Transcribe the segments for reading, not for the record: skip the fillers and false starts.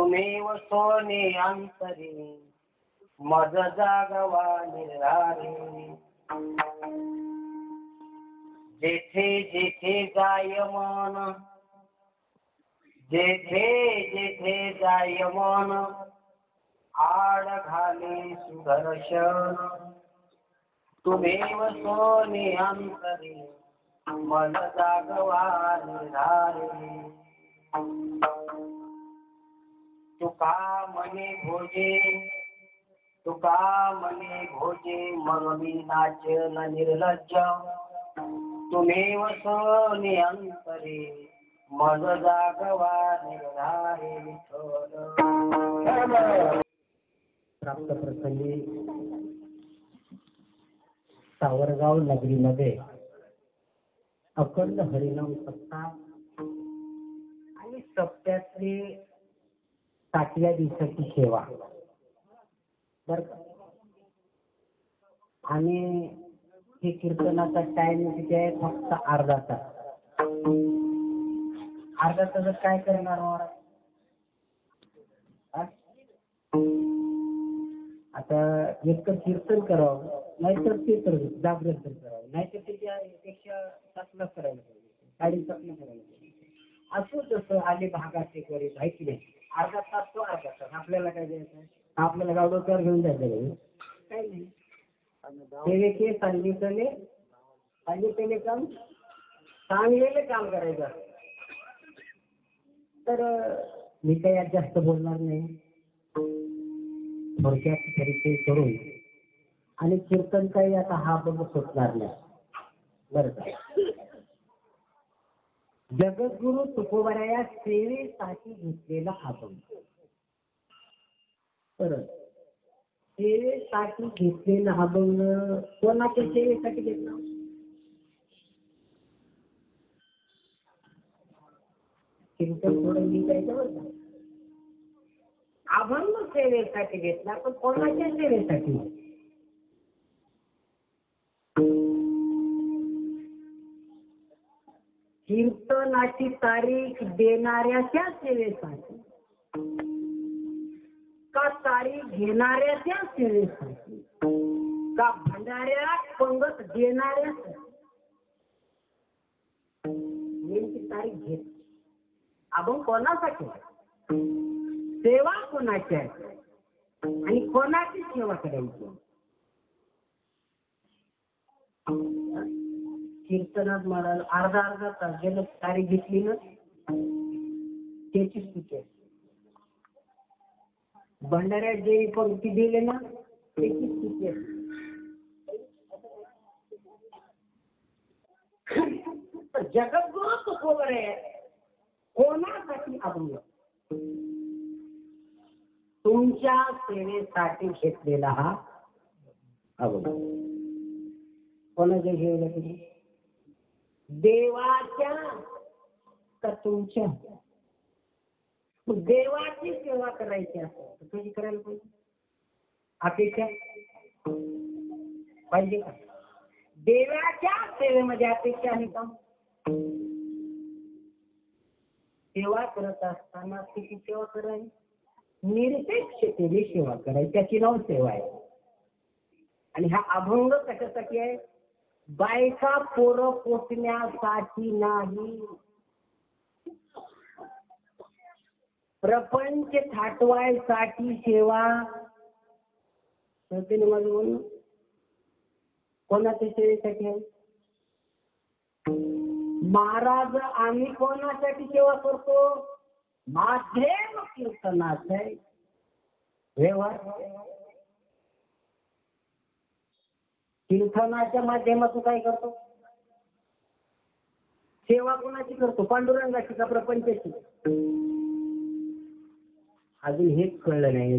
तुम्हेव सोने अंतरी मज जागवा निर्धारी. जेथे जेथे जाय मन, जेथे जेथे जाय मन, आड घाले सुदर्शन. तुम्हेव सोने अंतरी मज जागवा निर्धारी. तुका मने भोजे, तुका मने भोजे, मग मी नाचन निर्लज्ज. तुम्हेव सोने अंतरे मज जागवा निर्धारी. विठ्ठल. प्राप्त प्रसंगी सावरगाव नगरीमध्ये अखंड हरिनाम सप्ताह आणि सप्त्यातली 7व्या दिवसाची सेवा बर का. आणि हे कीर्तनाचा टाइम किती आहे? फक्त अर्धा तास. अर्धा तासात काय करणार महाराज? आता एक तर कीर्तन करावं, नाहीतर ते तर जागरण करावं, नाहीतर त्याच्यापेक्षा 7ला करायला पाहिजे, 7:30ला करायला पाहिजे. असं जसं आले भागाचे करीत आहे की नाही. अर्धा तास तो अर्धा तास. आपल्याला काय द्यायचं? आपल्याला गावडोक्यावर घेऊन जायचं काही नाही. सेवेचे सांगितलेले काम, सांगलेले काम करायचं. तर मी काही आज जास्त बोलणार नाही, थोडक्यात परिचय करून. आणि कीर्तन काही आता हा बघ सुटणार नाही बरं का. जगद्गुरु तुकोबाराया सेवेसाठी घेतलेला अभंग. बरं, सेवेसाठी घेतलेला अभंग कोणाच्या सेवेसाठी घेतला? कीर्तन थोडं लिहायचं बरं का. अभंग सेवेसाठी घेतला, पण कोणाच्या सेवेसाठी? कीर्तनाची तारीख देणाऱ्याच्या सेवेसाठी का तारीख घेणाऱ्याच्या सेवेसाठी का भंडाऱ्या पंगत देणाऱ्यासाठी? नेमकी तारीख घेत. अभंग कोणासाठी? सेवा कोणाची आहे आणि कोणाची सेवा करायची? कीर्तनात महाराज अर्धा तास गेलं, तारीख घेतली ना त्याची स्तुती आहे. भंडाऱ्यात जे पंक्ती दिले ना त्याची स्तुती आहे. जगद्गुरु तुकोबाराया कोणासाठी अभंग? तुमच्या सेवेसाठी घेतलेला हा अभंग. कोणाच्या सेवेसाठी? देवाच्या का तुमच्या? देवाची सेवा करायची असेल तर कशी करायला पाहिजे? अपेक्षा पाहिजे का? देवाच्या सेवेमध्ये अपेक्षा आहे का? सेवा करत असताना किती सेवा करायची? निरपेक्षतेने सेवा करायची, त्याची नाव सेवा आहे. आणि हा अभंग कशासाठी आहे? बायका पोरं पोटण्यासाठी नाही, प्रपंच थाटवायसाठी सेवा. म्हणून कोणाच्या सेवेसाठी आहे? महाराज आम्ही कोणासाठी सेवा करतो? माध्यम कीर्तनाचा आहे व्यवहार. कीर्तनाच्या माध्यमातून काय करतो? सेवा कोणाची करतो? पांडुरंगाची का प्रपंचाची? अजून हेच कळलं नाही.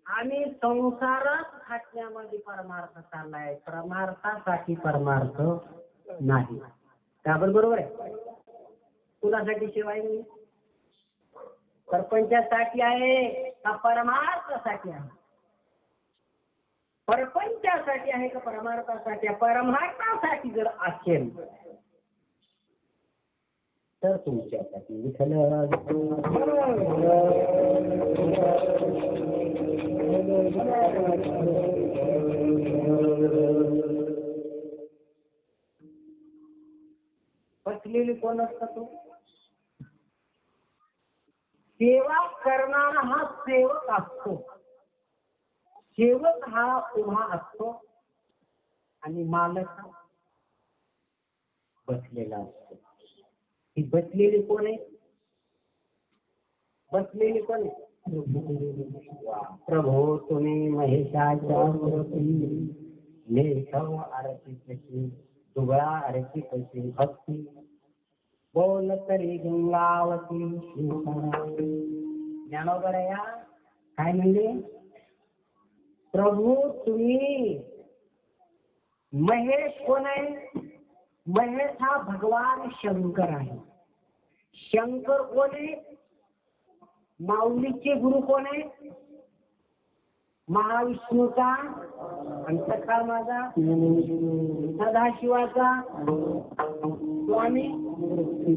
आणि संसारात खाटण्यामध्ये परमार्थ चाललाय, परमार्थासाठी परमार्थ नाही. त्याबरोबर बरोबर आहे. कुणासाठी सेवा आहे? सरपंचासाठी आहे का परमार्थासाठी आहे? प्रपंचासाठी आहे का परमार्थासाठी? परमार्थासाठी जर असेल तर तुमच्यासाठी विठ्ठल बसलेली कोण असता तो? सेवा करणारा हा सेवक असतो. सेवक हा उभा असतो आणि मालक हा बसलेला असतो. ही बसलेली कोण आहे? बसलेली कोण आहे? प्रभो तुम्ही महेशाच्या मूर्ती, लेखव आरती कशी, दुबळा आरती कशी भक्ती, बोल तरी गंगावती ज्ञानोबराया काय म्हणले? प्रभू तुम्ही महेश कोण आहे? महेश हा भगवान शंकर आहे. शंकर कोण आहे? माऊलीचे गुरु कोण आहे? महाविष्णूचा. आणि सखा माझा सदाशिवाचा स्वामी.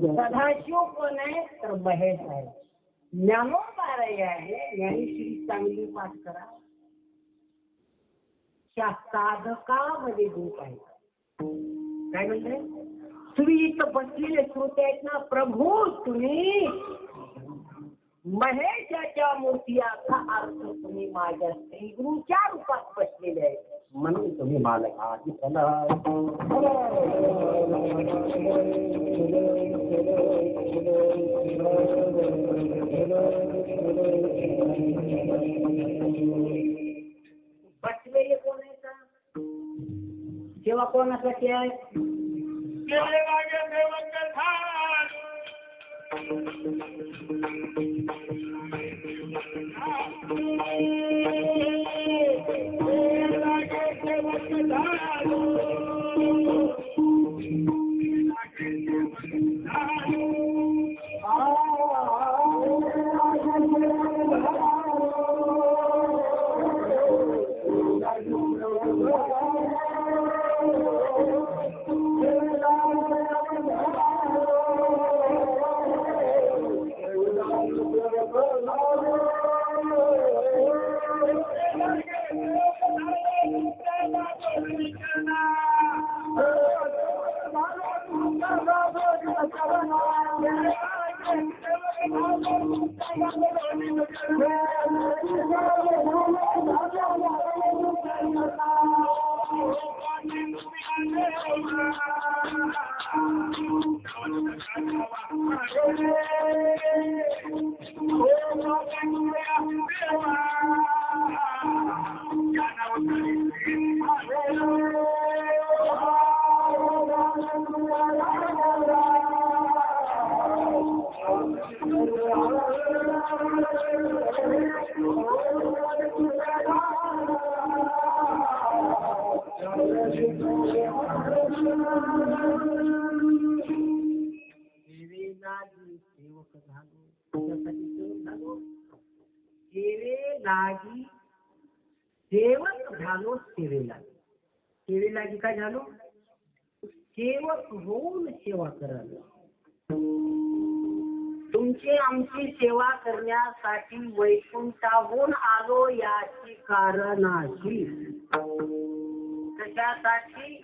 सदाशिव कोण आहे? तर महेश आहे. ज्ञानोबाराय आहे. ज्ञानेश्वरी चांगली पाठ करा. त्या साधकामध्ये दूत आहे. काय म्हणते? तुम्ही इथं बसलेले श्रोते आहेत ना, प्रभू तुम्ही महेशाच्या मूर्ती याचा अर्थ तुम्ही माझ्या श्रीगुरूच्या रूपात बसलेले आहेत, म्हणून तुम्ही मालक आहात. बसलेले कोण आहे का? सेवा कोणासाठी आहे? सेवक झालो सेवेला. सेवेलागी काय झालो? सेवक होऊन सेवा करावी. तुमची आमची सेवा करण्यासाठी वैकुंठाहून आलो याची कारणाची. कशासाठी?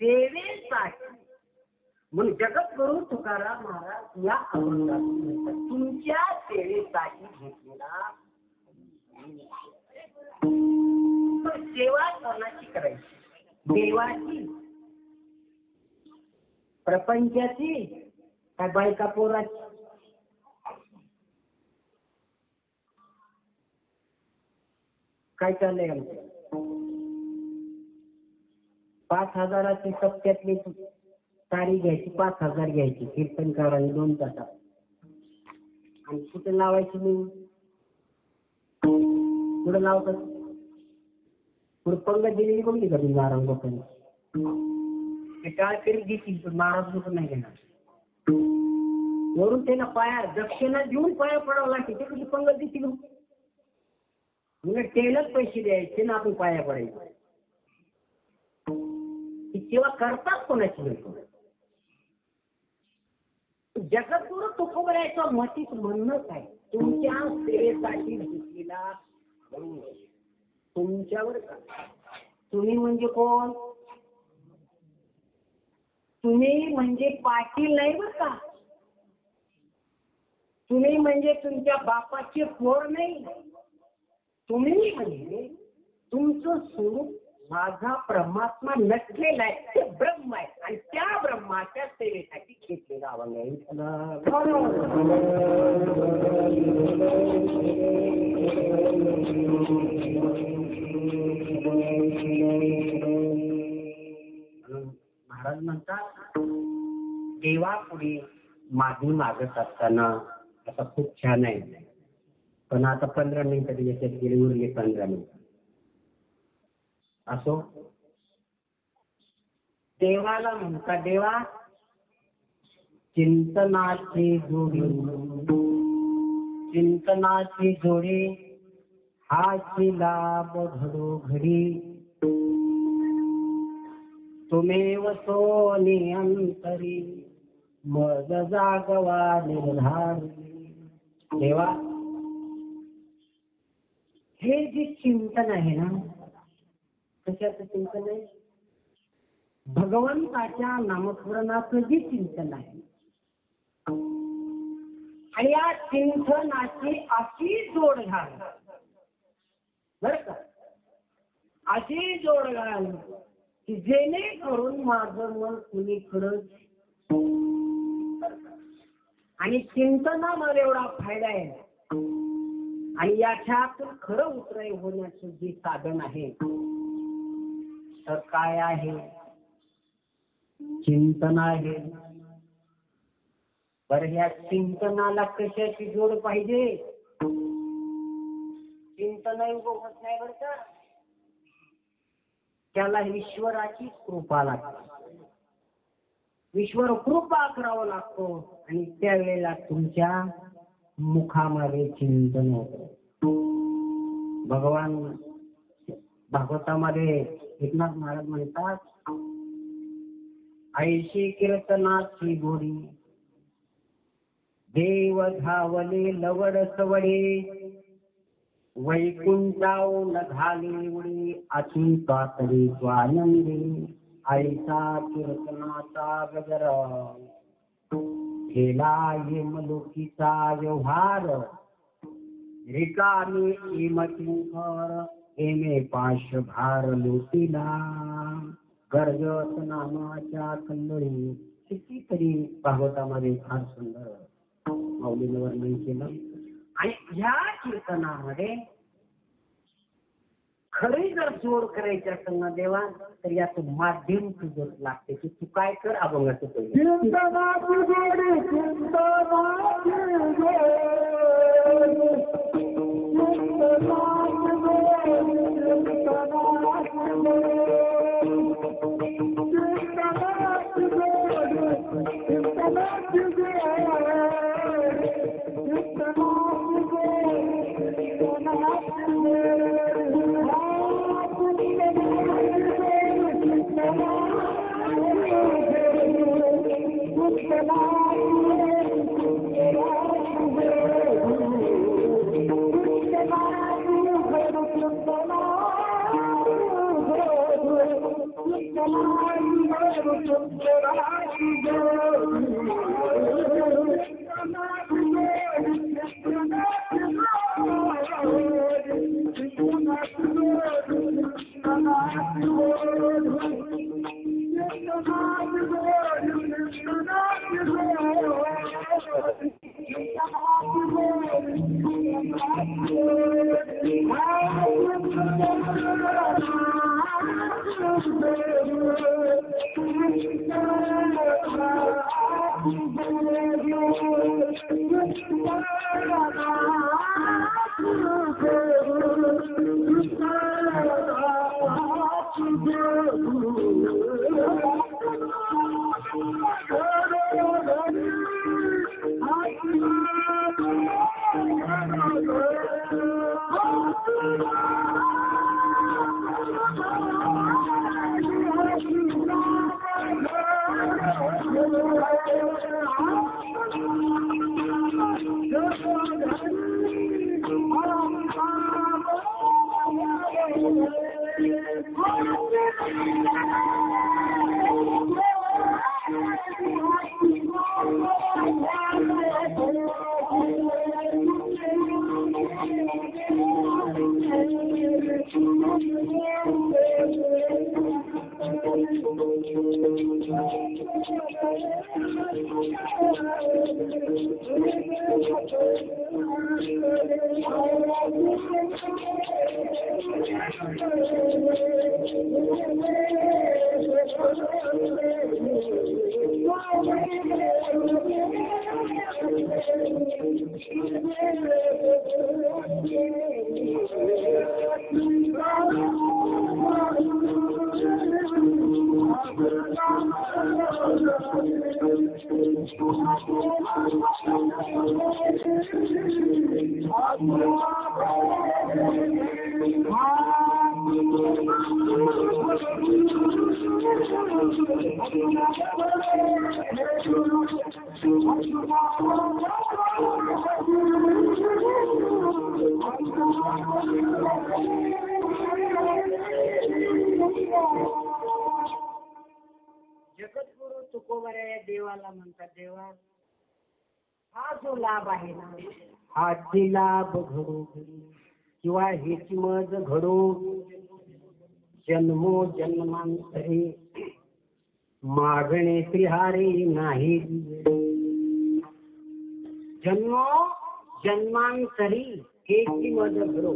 सेवेसाठी. म्हणून जगद्गुरु तुकाराम महाराज या अभंगात तुमच्या सेवेसाठी घेतलेला. सेवा कोणाची करायची? देवाची, प्रपंचाची, काय बायका पोराची? काय चाललंय आमचं? 5,000ची सप्त्यातली तारी घ्यायची, 5,000 घ्यायची कीर्तनकारांनी 2 तासात. आणि कुठे लावायची? मी पुढे लावतात. पुढे पंगत दिलेली कोणती का तुम्ही महाराज लोकांनी? ते काय तरी देतील पण महाराज लोक नाही घेणार. वरून त्यांना पाया दक्षिणा देऊन पाया पडावं लागते. ते कशी पंगत देतील? म्हणजे तेलच पैसे द्यायचे ना आपण पाया पडायचं. ही सेवा करतात कोणाची लोक. जगद्गुरु तुकोबरायचं मतीच म्हणणं काय, तुमच्या सेवेसाठी घेतलेला तुमच्यावर का. तुम्ही म्हणजे कोण, तुम्ही म्हणजे पाटील नाही बर का. तुम्ही म्हणजे तुमच्या बापाचे पोर नाही. तुम्ही म्हणजे तुमचं स्वरूप माझा परमात्मा नटलेला आहे, ते ब्रह्म आहे. आणि त्या ब्रह्माच्या सेवेसाठी घेतलेला अभंग आहे. महाराज म्हणतात देवापुढे मागणी मागत असताना आता खूप छान आहे, पण आता 15 मिनिटं याच्यात गेले, उरले 15 मिनिटं. असो, देवाला म्हणता देवा चिंतनाची जोडी, चिंतनाची जोडी हाची लाभ घडो घडी. तुमेव सोनी अंतरी मज जागवा निर्धार. देवा हे जे चिंतन आहे ना, कशाचं चिंतन आहे, भगवंताच्या नामस्मरणाचं जे चिंतन आहे. आणि या चिंतनाची अशी जोड घाल बर का, अशी जोड घाल की जेणेकरून माझं मन कुणीकडं. आणि चिंतनामध्ये एवढा फायदा आहे. आणि याच्यातून खरं उतराई होण्याचं जे साधन आहे तर काय आहे, चिंतन आहे. बरं, या चिंतनाला कशाची जोड पाहिजे, चिंतन होत नाही बरं का, त्याला ईश्वराची कृपा लागते. ईश्वर कृपा करावं लागतो आणि त्यावेळेला तुमच्या मुखामध्ये चिंतन होतं. भगवान भागवतामध्ये एकनाथ महाराज म्हणतात ऐशी कीर्तनाची गोडी देव धावले लवड सवडे वैकुंठाऊन झाले उडी अचिंता तरी स्वानंदी. ऐसा कीर्तनाचा गजर केला यमलोकीचा व्यवहार रिकामी इमकिंकर एमे पाश भार लोटीला. गर्जत नामाच्या कल्लोळी. कितीतरी भागवतामध्ये फार सुंदर माऊलीनं वर्णन केलं. आणि ह्या कीर्तनामध्ये खरी जर जोड करायची असेल ना देवा, तर याचं माध्यम तुझं लागते की तू काय कर अभंगाचं जगद्गुरु तुकोबऱ्या या देवाला म्हणतात, देवा हा जो लाभ आहे ना, हाची लाभ घडो किंवा हेची मज घडो जन्मो जन्मांतरे मागणे श्रीहारी नाही. जन्मो जन्मांतरी हेची मज घडो.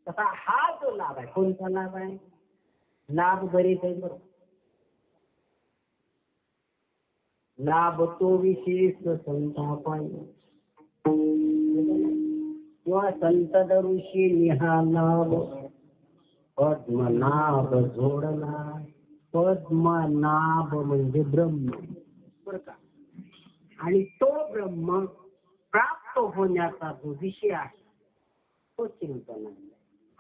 तसा हा जो लाभ आहे, कोणता लाभ आहे? लाभ बरेच आहे बरोबर. लाभ तो विशेष संतापाय किंवा संत ऋषी निहालाभ पद्मनाभ जोडला. पद्मनाभ म्हणजे ब्रह्म बर का. आणि तो ब्रह्म प्राप्त होण्याचा जो विषय आहे तो चिंतन आहे.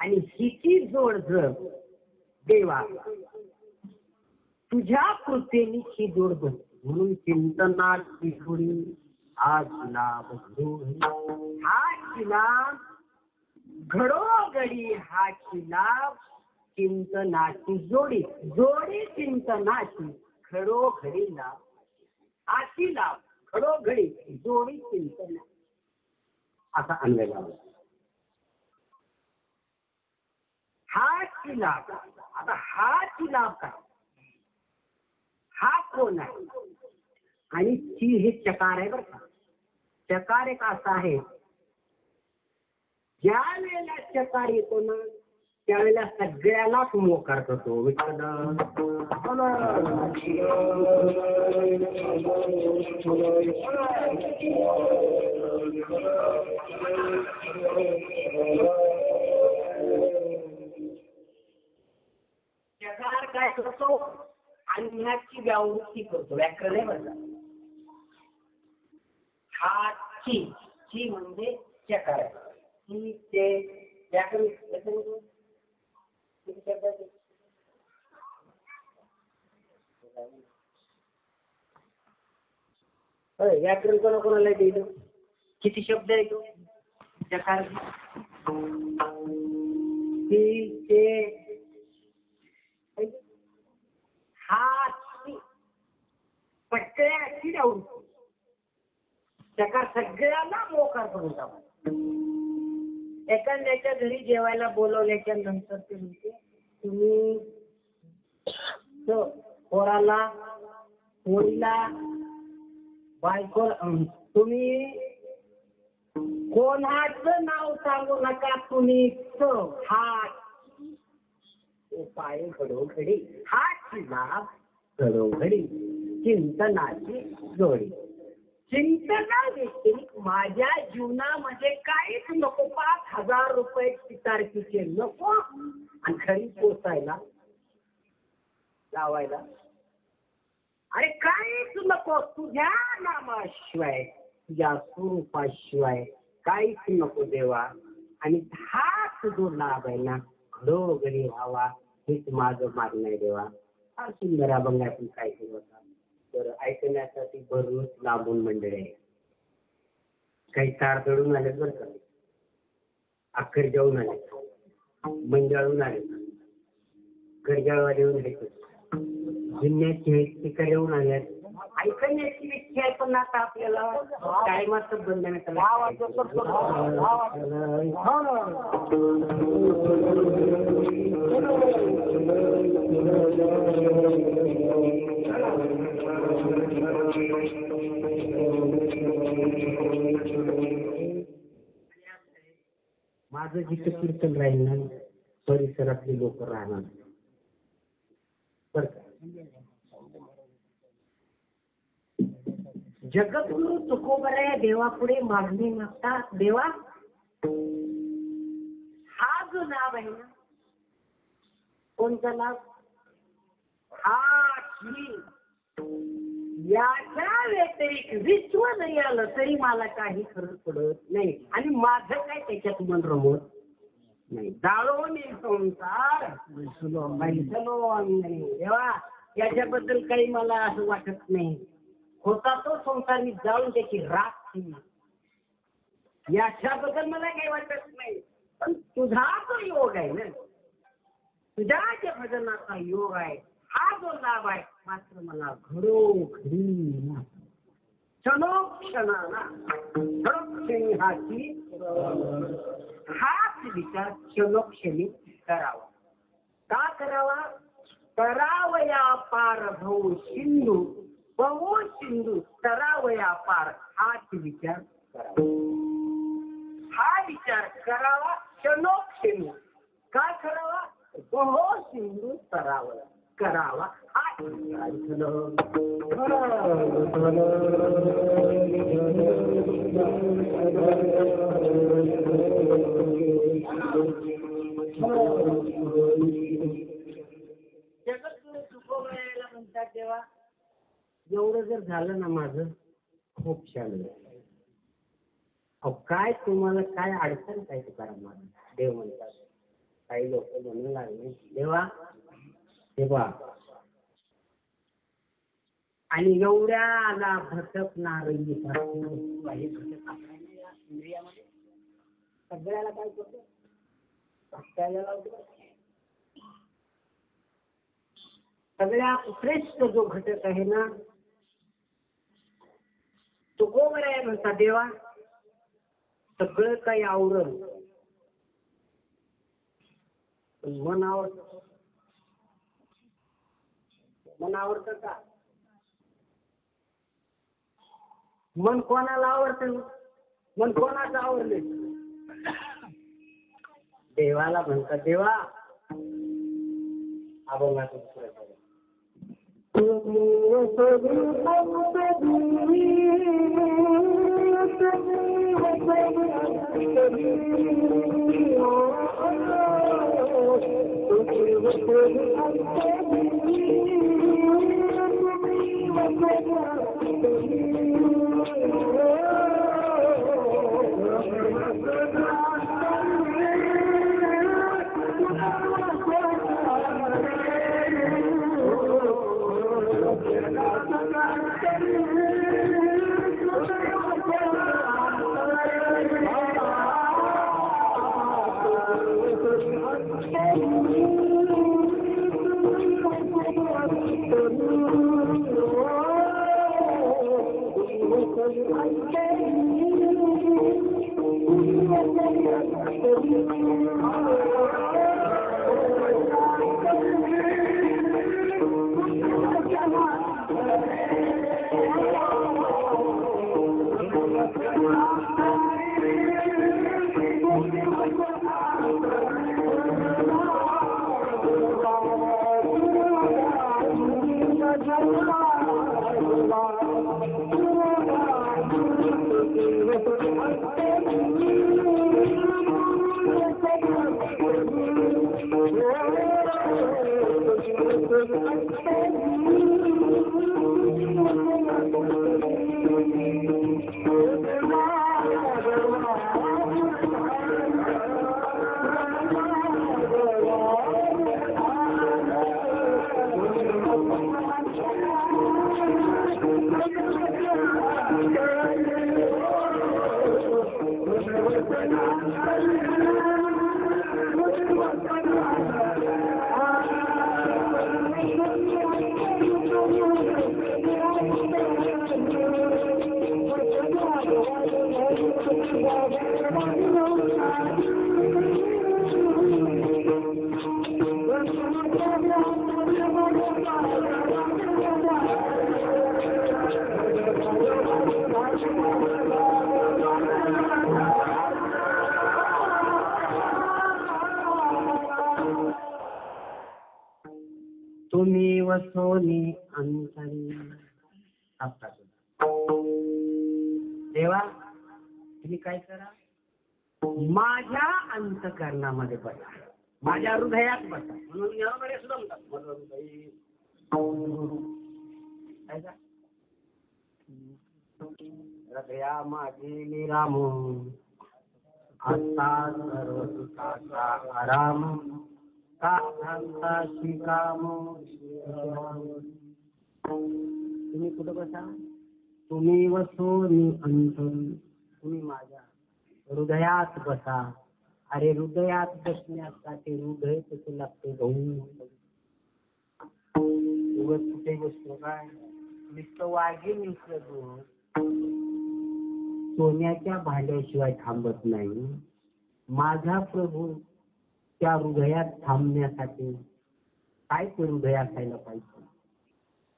आणि हिची जोड जर देवा तुझ्या कृपेने ही जोड बसते म्हणून चिंतनाची जोडी आज लाभ घडो. हा लाभ घडोघडी हा लाभ चिंतनाची जोडी. जोडी चिंतनाची घडोघडी लाभ. हाची लाभ घडोघडी जोडी चिंतना असा अन्वय लावला. हाची लाभ. आता हाची लाभ काय? हा कोण आहे? आणि ची हे चकार आहे बरं का. चकार एक असा आहे, ज्या वेळेला चकार येतो ना त्यावेळेला सगळ्यालाच मोकार करतो. विठ्ठल चकार काय करतो? अन्याची व्यावृत्ती करतो. व्याकरण आहे बघा. हा ची म्हणजे चकार आहे. की ते व्याकरण व्याकरण कोणाकोणाला दिलं? किती शब्द आहे तो चकार? हा पट्ट्याची व्यावृत्ती. चकार सगळ्याला मोकार करून टाकतो. एखाद्याच्या घरी जेवायला बोलवल्याच्या नंतर ते म्हणते तुम्ही पोराला पोरीला बायको तुम्ही कोणाचं नाव सांगू नका. तुम्ही हा पाय घडोघडी हाची लाभ घडोघडी चिंतनाची जोडी. चिंतना व्यतिरिक्त माझ्या जीवनामध्ये काहीच नको. 5,000 रुपये पितारकीचे नको आणि घरी पोचायला लावायला अरे काहीच नको. तुझ्या नामाशिवाय तुझ्या स्वरूपाशिवाय काहीच नको देवा. आणि हाच जो लाभ आहे ना घडोघडी व्हावा हेच माझं मागणं आहे देवा. हा सुंदर अभंग आपण काय केलं होता तर ऐकण्यासाठी भरपूर लांबून मंडळी आहे. काही तार दळून आले बरं का, अखेर जाऊन आले, मंजाळून आले, गरजावाले येऊन आले, जुन्याची येऊन आल्या. ऐकण्याची इच्छा आहे पण आता आपल्याला टायमाचं बंधन माझं जिथं कीर्तन राहील ना परिसरातली लोक राहणार बर का. जगद्गुरु तुकोबराया देवापुढे मागणी मागतात. देवा हा जो लाभ आहे ना कोणता लाभ हा श्री याच्या व्यतिरिक्त विश्व जरी आलं तरी मला काही फरक पडत नाही आणि माझं काय त्याच्यात मन रमत नाही. जाळून संसार देवा याच्याबद्दल काही मला असं वाटत नाही. होता तो संसार मी जाळून त्याची राख याच्याबद्दल मला काही वाटत नाही. पण तुझा जो योग आहे ना तुझ्या ज्या भजनाचा योग आहे हा जो लाभ आहे मात्र मला घडोघडी क्षणोक्षणाला क्षणोक्षणी हाच विचार क्षणोक्षणी करावा. का करावा? करावया पार भाऊ सिंधू करावया पार हाच विचार करावा. हा विचार करावा क्षणोक्षणी. का करावा? बहु सिंधू करावा हा जगद्गुरु तुकोबरायाला म्हणतात देवा एवढं जर झालं ना माझं खूप छान. काय तुम्हाला काय अडचण काय तुकाराम माझं देव म्हणतात. काही लोक म्हणू लागले देवा देवा आणि एवढ्याला भटकणार इंद्रियामध्ये सगळ्याला काय करतो भटकायला लावतो. सगळ्यात श्रेष्ठ जो घटक आहे ना तो गोबर आहे म्हणता देवा सगळं काही आवरण मन आवडतं का? मन कोणाला आवडतं? मन कोणाचं आवडले? देवाला म्हणतात देवा अभंगाचं Thank you. तुम्ही वसोनी अंतरी आपला देवा तुम्ही काय करा माझ्या अंतकरणामध्ये बसा माझ्या हृदयात बसा म्हणून यामध्ये सुद्धा म्हणतात हृदया माझे निराम आता सर्व सुखाचा आराम तुम्ही कुठं बसा तुम्ही वसोनी अंतरी तुम्ही माझ्या हृदयात बसा अरे हृदयात बसण्यासाठी हृदय कसं लागते उगत कुठे बसतो काय नुसतं वाघे नुसतं दूध सोन्याच्या भांड्याशिवाय थांबत नाही माझा प्रभू त्या हृदयात थांबण्यासाठी काय ते हृदय असायला पाहिजे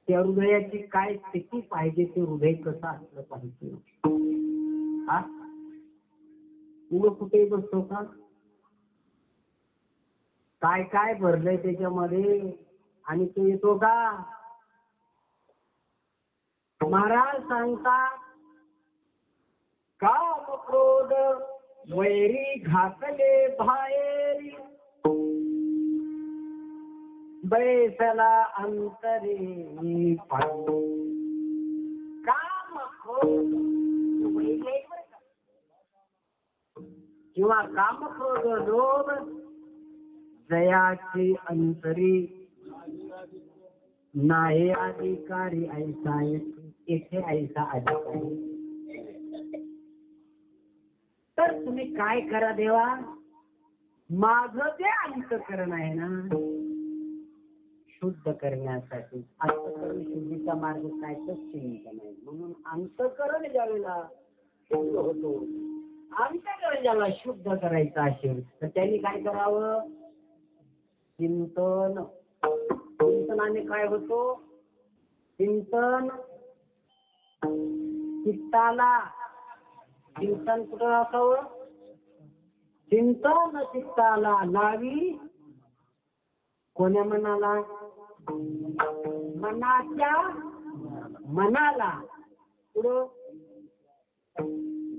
त्या हृदयाची काय स्थिती पाहिजे ते हृदय कसं असलं पाहिजे हा तुला कुठे बसतो का काय काय भरलंय त्याच्यामध्ये आणि तू येतो का महाराज सांगतात काम क्रोध वैरी घातले बाहेरी बैसला अंतरी काम क्रोध किंवा काम क्रोध लोभ जयाची अंतरी नाही अधिकारी ऐसा येथे ऐसा अधिकारी तर तुम्ही काय करा देवा माझं ते अंतकरण आहे ना शुद्ध करण्यासाठी अंतकरण शुद्धीचा मार्ग काय चिंता नाही म्हणून अंतकरण ज्यावेळेला शुद्ध होतो अंतकरण ज्याला शुद्ध करायचं असेल तर त्यांनी काय करावं चिंतन चिंतनाने काय होतो चिंतन चित्ताला चिंतन कुठं असावं चिंतन चित्ताला लावी कोण्या मनाला मनाच्या मनाला पुढं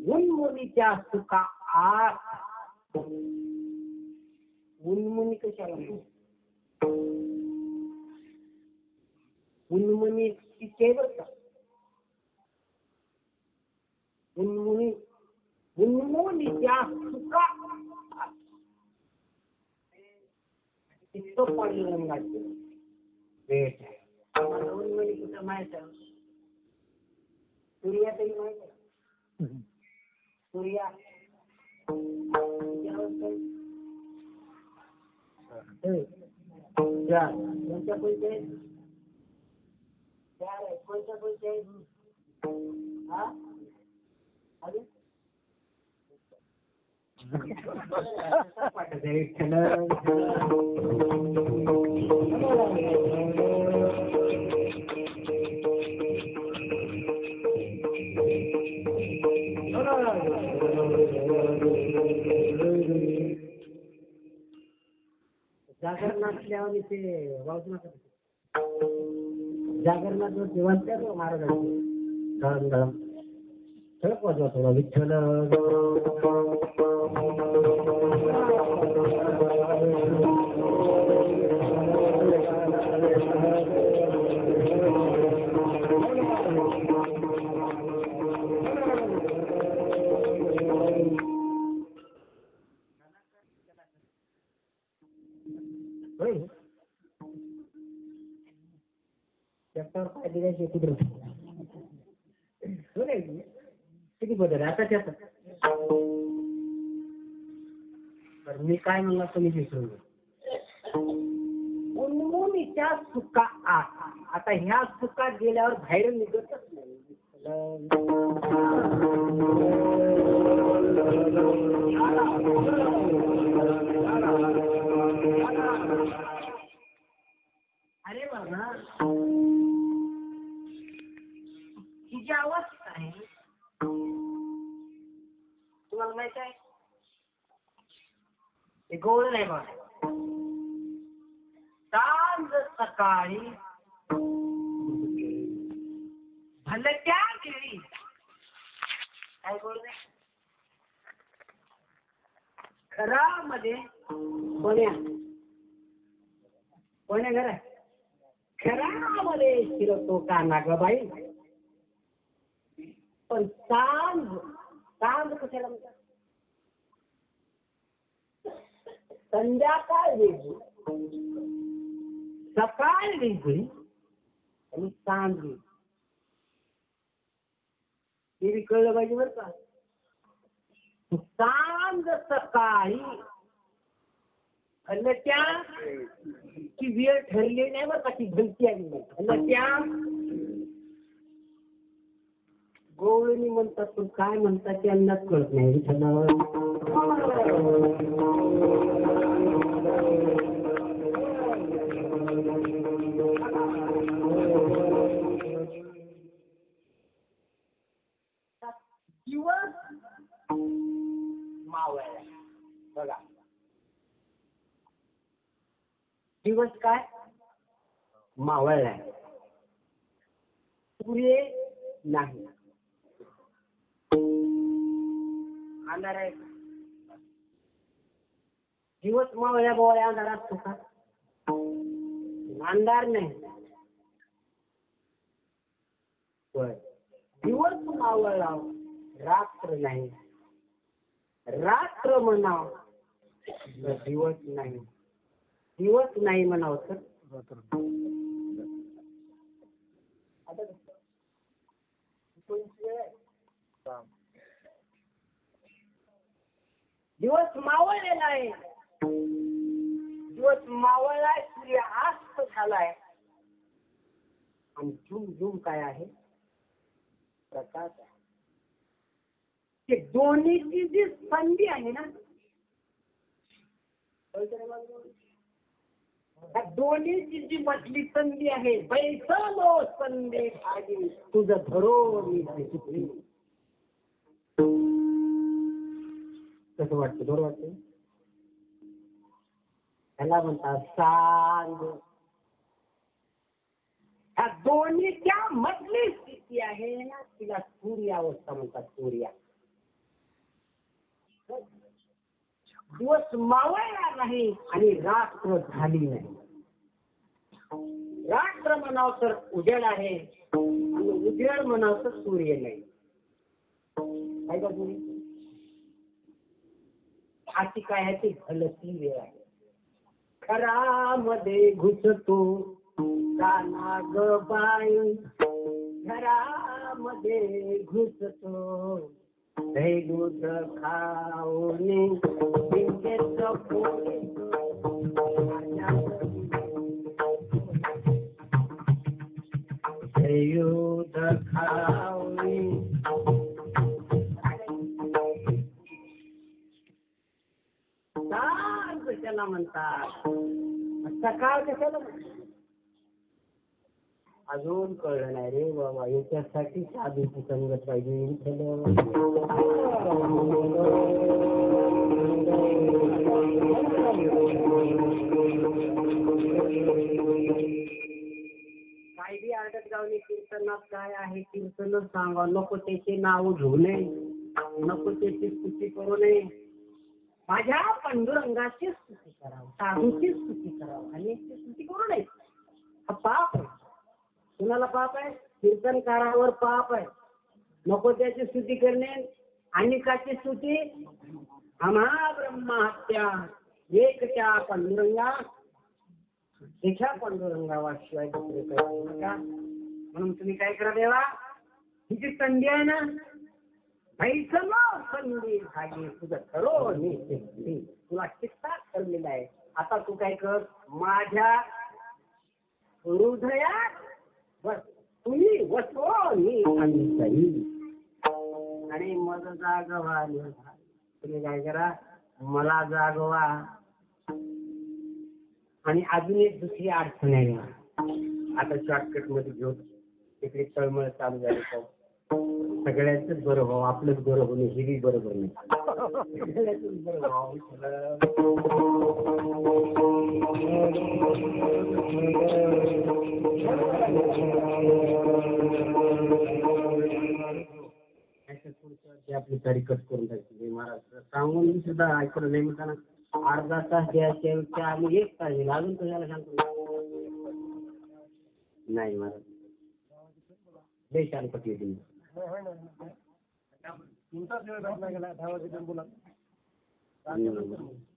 उन्मुनीच्या सुखा आत उन्मुनी कशाला उन्मुनी केवळ उन्मुनी उन्मुनीच्या सुखा इतकं पडलं रंगाचं भेट उन्मुनी कुठं माहित आहे सूर्या तरी माहित आहे सूर्या कोणत्या कोणत्या कोणत्या कोणत्या हा अरे जागरणातल्यावर ते वाजनात जागरणात जेवण महाराजांचे धरण धरण ठळक वाजवा थोडा विठ्ठल ट्रॅक्टर पाय दिल्याशी कुठं किती बदल आता त्याचा तर मी काय म्हणला तुम्ही विसरून घ्या. उन्मुनीच्या सुका आत. आता ह्या सुकात गेल्यावर बाहेर निघतच नाही. अरे बाबा, ही जी अवस्था आहे तुम्हाला माहित आहे, ते गोळ नाही बघा. सांज सकाळी भलत्या वेळी काय गोळ नाही. घरामध्ये कोण्या घर आहे, घरामध्ये शिरतो का नागबाई. पण सांज सांज कशाला म्हणतात, संध्याकाळ वेगळी, सकाळ वेगळी आणि सांज वेगळी. हे कळलं पाहिजे बरं का. सांज सकाळी भलत्या ची वेळ ठरली नाही बरं का, ती भलती आली नाही. भलत्या गोवळणी म्हणतात, पण काय म्हणतात त्यांनाच कळत नाही. दिवस मावळला बघा. दिवस काय मावळलाय, सूर्य नाही. अंधार आहे. दिवस मावळ्या बोळ्या अंधार असतो का, अंधार नाही. दिवस मावळला, रात्र नाही. रात्र म्हणाव दिवस नाही. दिवस नाही म्हणाव तर दिवस मावळलेला आहे. दिवस मावळलाय, सूर्य अस्त झालाय आणि झुम झुम काय आहे, प्रकाश आहे. ते दोन्हीची जी संधी आहे ना, दोन्हीची जी मधली संधी आहे, बैसलो संधी आली तुझं धरून. कसं वाटतं, बरं वाटतं. त्याला म्हणतात सांग. ह्या दोन्हीच्या मधली स्थिती आहे ना, तिला सूर्य अवस्था म्हणतात. सूर्या दिवस मावळला नाही आणि रात्र झाली नाही. रात्र म्हणाव तर उजेड आहे आणि उजेड म्हणाव तर सूर्य नाही. काय का तुम्ही, अशी काय आहे ती भलती वेळ आहे. घरामध्ये घुसतो काना ग बाई, घरामध्ये घुसतो दही दूध खाऊने दूध खाऊने. सांग कशाला म्हणतात, सकाळ कशाला म्हणतात, अजून कळलं नाही रे बाबा. याच्यासाठी साधूची संगत पाहिजे. काय बी आडत गावली कीर्तनात काय आहे, कीर्तन सांगा. नको त्याचे नाव घेऊ नये, नको त्याची स्तुती करू नये. माझ्या पांडुरंगाची स्तुती करावं, साधूची स्तुती करावं आणि याची स्तुती करू नये. हा पाप आहे. कुणाला पाप आहे, कीर्तनकारावर पाप आहे. नको त्याची स्तुती करणे. आणि काची स्तुती, आम्हा ब्रह्महत्या एकट्या पांडुरंगा, एका पांडुरंगाशिवाय दुसरे काही नका. म्हणून तुम्ही काय करा देवा, ही जी संधी आहे ना, पैसल संधी झाली तुझं खरो निश्चित तुला चित्तात ठरलेलं आहे. आता तू काय कर, माझ्या हृदयात बस तुम्ही वसो मी आणि मग जागवा. तुम्ही काय करा, मला जागवा. आणि अजून एक दुसरी अडचण आहे. आता शॉर्टकट मध्ये घेऊ, तिकडे तळमळ चालू झाली तर सगळ्यांच बरं व्हावं, आपलंच बरं होणे हे बरोबर नाही. सगळ्याच बरं व्हावं. आपली तारीख कट करून टाकली महाराज सांगून सुद्धा ऐकलं नाही. म्हणताना अर्धा तास द्यायच्या आम्ही 1 तास दिला, अजून तुम्हाला सांगतो नाही महाराज देशालपती तुम्ही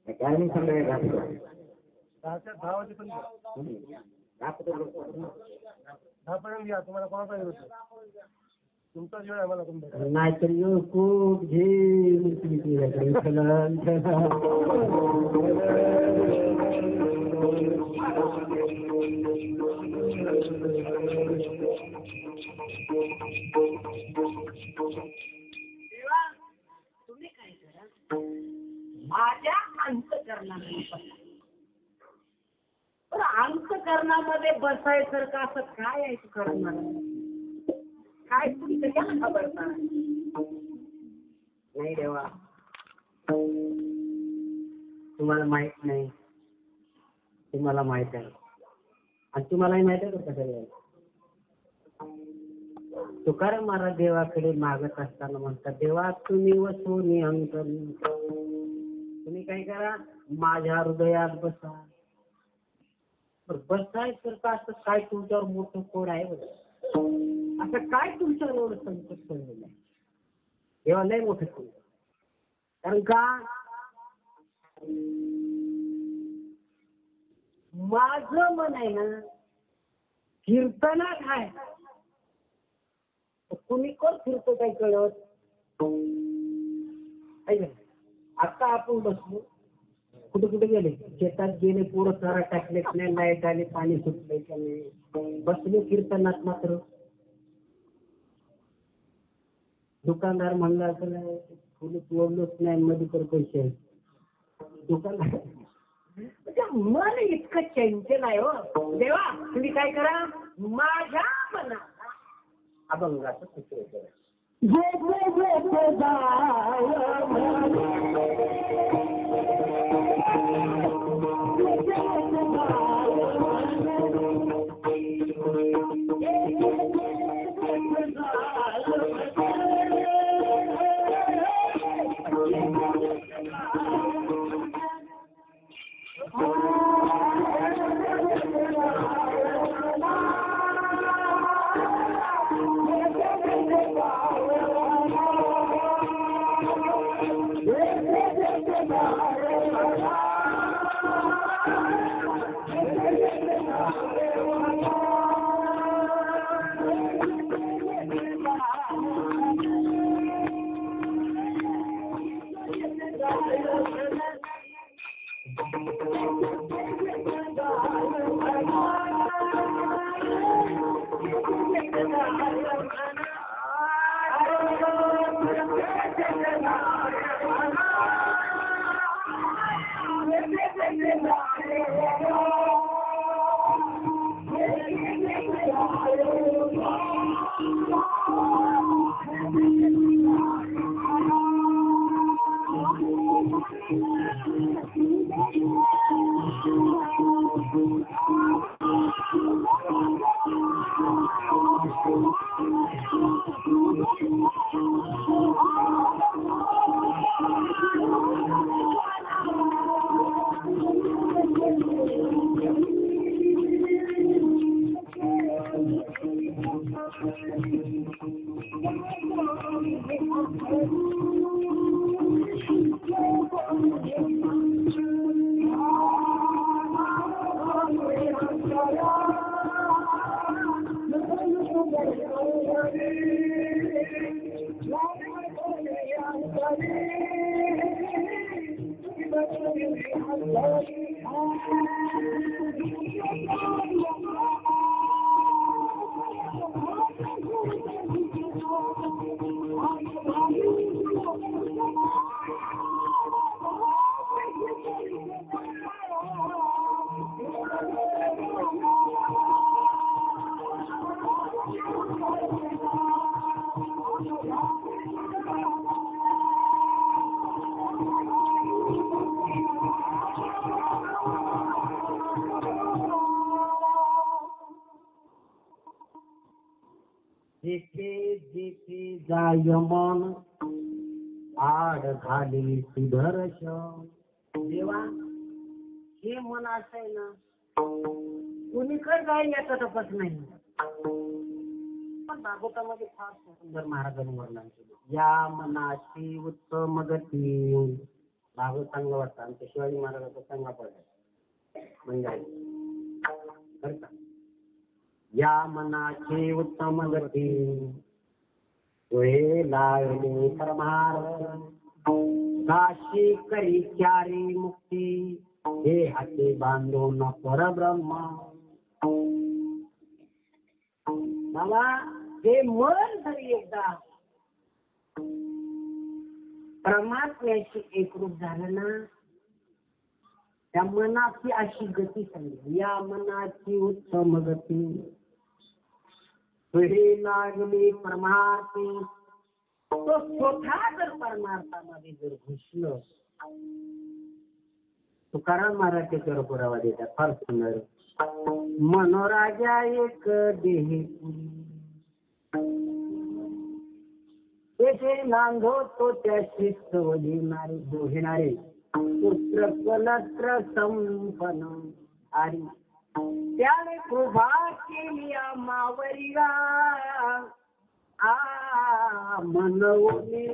काय नाही सांगायचं. नाहीतर खूप तुम्ही काय करा, माझ्या अंतःकरणामध्ये बसा. तर अंतःकरणामध्ये बसायसारखं असं काय आहे करणार, काय तुम्ही कशाला खबरता नाही देवा. तुम्हाला माहित नाही, तुम्हाला माहित आहे. आणि तुम्हालाही माहित आहे का कसं. तुकाराम महाराज देवाकडे मागत असताना म्हणतात, देवा तुम्ही वसोनी अंतर. तुम्ही काय करा, माझ्या हृदयात बसा. बसायचं का असं काय तुमच्यावर मोठं कोड आहे बघा, असं काय तुमच्यावर एवढं संकट पडलेलं आहे. देवा लय मोठं कोड. कारण का माझं मन आहे ना कीर्तनात आहे. तुम्ही कोण फिरतो काय कळत. आता आपण बसलो, कुठे कुठे गेले, शेतात गेले, पुरं चारा टाकले नाही, लाईट आले, पाणी सुटले का नाही. बसलो कीर्तनात मात्र. दुकानदार म्हणला असं नाही, फुलं तोडलोच नाही, मध्ये पैसे आहेत. दुकानदार मन इतकं चंचल आहे हो. देवा तुम्ही काय करा, माझ्या मनात अभंगाचं चित्र करा. जेथे जेथे जाय मन आड घाली सुधरश. देवा हे मन असं आहे ना, कुणीकडे जाईल याचा तपास नाही. पण भागवतामध्ये फार सुंदर महाराजांनी वर्णन केलं. या मनाची उत्तम गती. भागवत चांगलं वाटतं. आमच्या शिवाजी महाराजांचा चांगला पडला म्हणजे बरं का. या मनाची उत्तम गती तुहे लागली परमार्थ. काशी करी चारी मुक्ती हे हाती बांधून परब्रह्म. बाबा हे मन जरी एकदा परमात्म्याशी एकरूप झालं ना, त्या मनाची अशी गती सांगितली. या मनाची उत्तम गती तुही लागली परमार्थी. तो स्वतः जर परमार्थामध्ये जर घुसलं. तुकाराम महाराज त्याच्यावर पुरावा देतात फार सुंदर. मनोराजा एक देही तेथे नांदो तो त्याशी सवलीनारे दोहिणारे. पुत्र कलत्र संपन्न आरी त्याने कृपा केली मावरीला. मनवली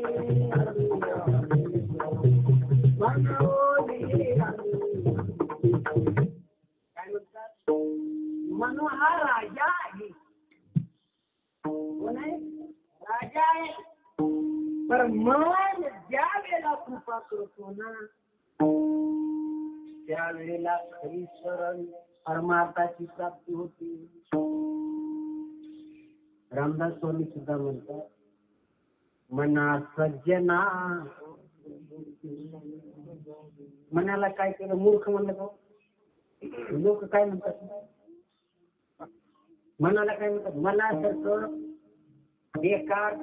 काय म्हणतात, मनो हा राजा आहे. कोण आहे? राजा आहे. पर मन ज्या वेळेला कृपा करतो ना, त्यावेळेला खरी सरळ परमार्थाची प्राप्ती होती. रामदास स्वामी सुद्धा म्हणतात, मना सज्जना. मनाला काय केलं मूर्ख म्हणलं का? लोक काय म्हणतात मनाला? काय म्हणतात? मनासारखं बेकार.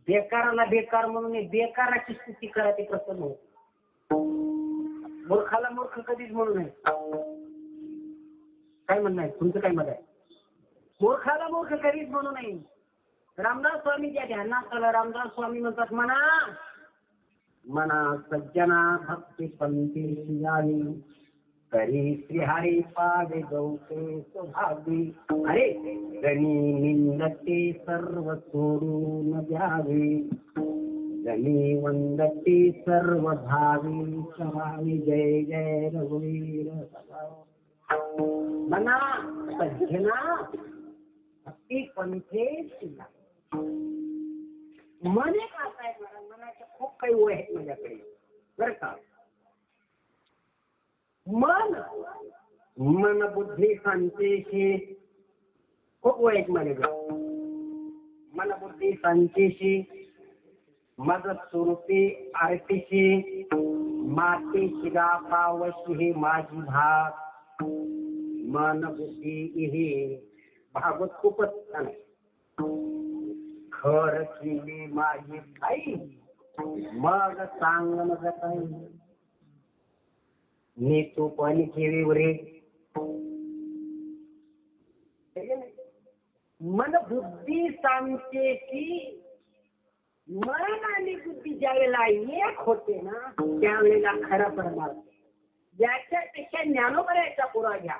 बेकाराला बेकार म्हणून बेकाराची स्तुती करा, ते प्रसन्न होत. मूर्खाला मूर्ख कधीच म्हणू नये. काय म्हणणं आहे तुमचं? काय मत आहे? मूर्खाला मूर्ख कधीच म्हणू नये. रामदास स्वामीच्या ध्यानात आलं. रामदास स्वामी म्हणतात, मना सज्जना भक्ती पंथी यावी करी श्रीहरी पावे गौते स्वभावी. अरे गणी निंदते सर्व सोडून द्यावे. गणी वंदते सर्व भावी स्वामी. जय जय रघुवीर. मना सज्जना भक्ती पंथे. मन एक असं आहे मला, मनाच्या खूप काही वय आहेत माझ्याकडे बरं का. मन बुद्धी संचेशी खूप वय आहेत माझ्याकडे. मन बुद्धी संचेशी मज स्वरूपी आरतीशी माते शिगा पावशी हे माझी भाग. मन बुद्धी हे भागवत खूपच छान आहे. खर केली माझी आई मग सांग मग काही. मी तू पण केली वरे. मन बुद्धी सांगते की मन आणि बुद्धी ज्या वेळेला एक होते ना, त्यावेळेला खरा परमार्थ. याच्यापेक्षा ज्ञानोबरायचा पुरा घ्या.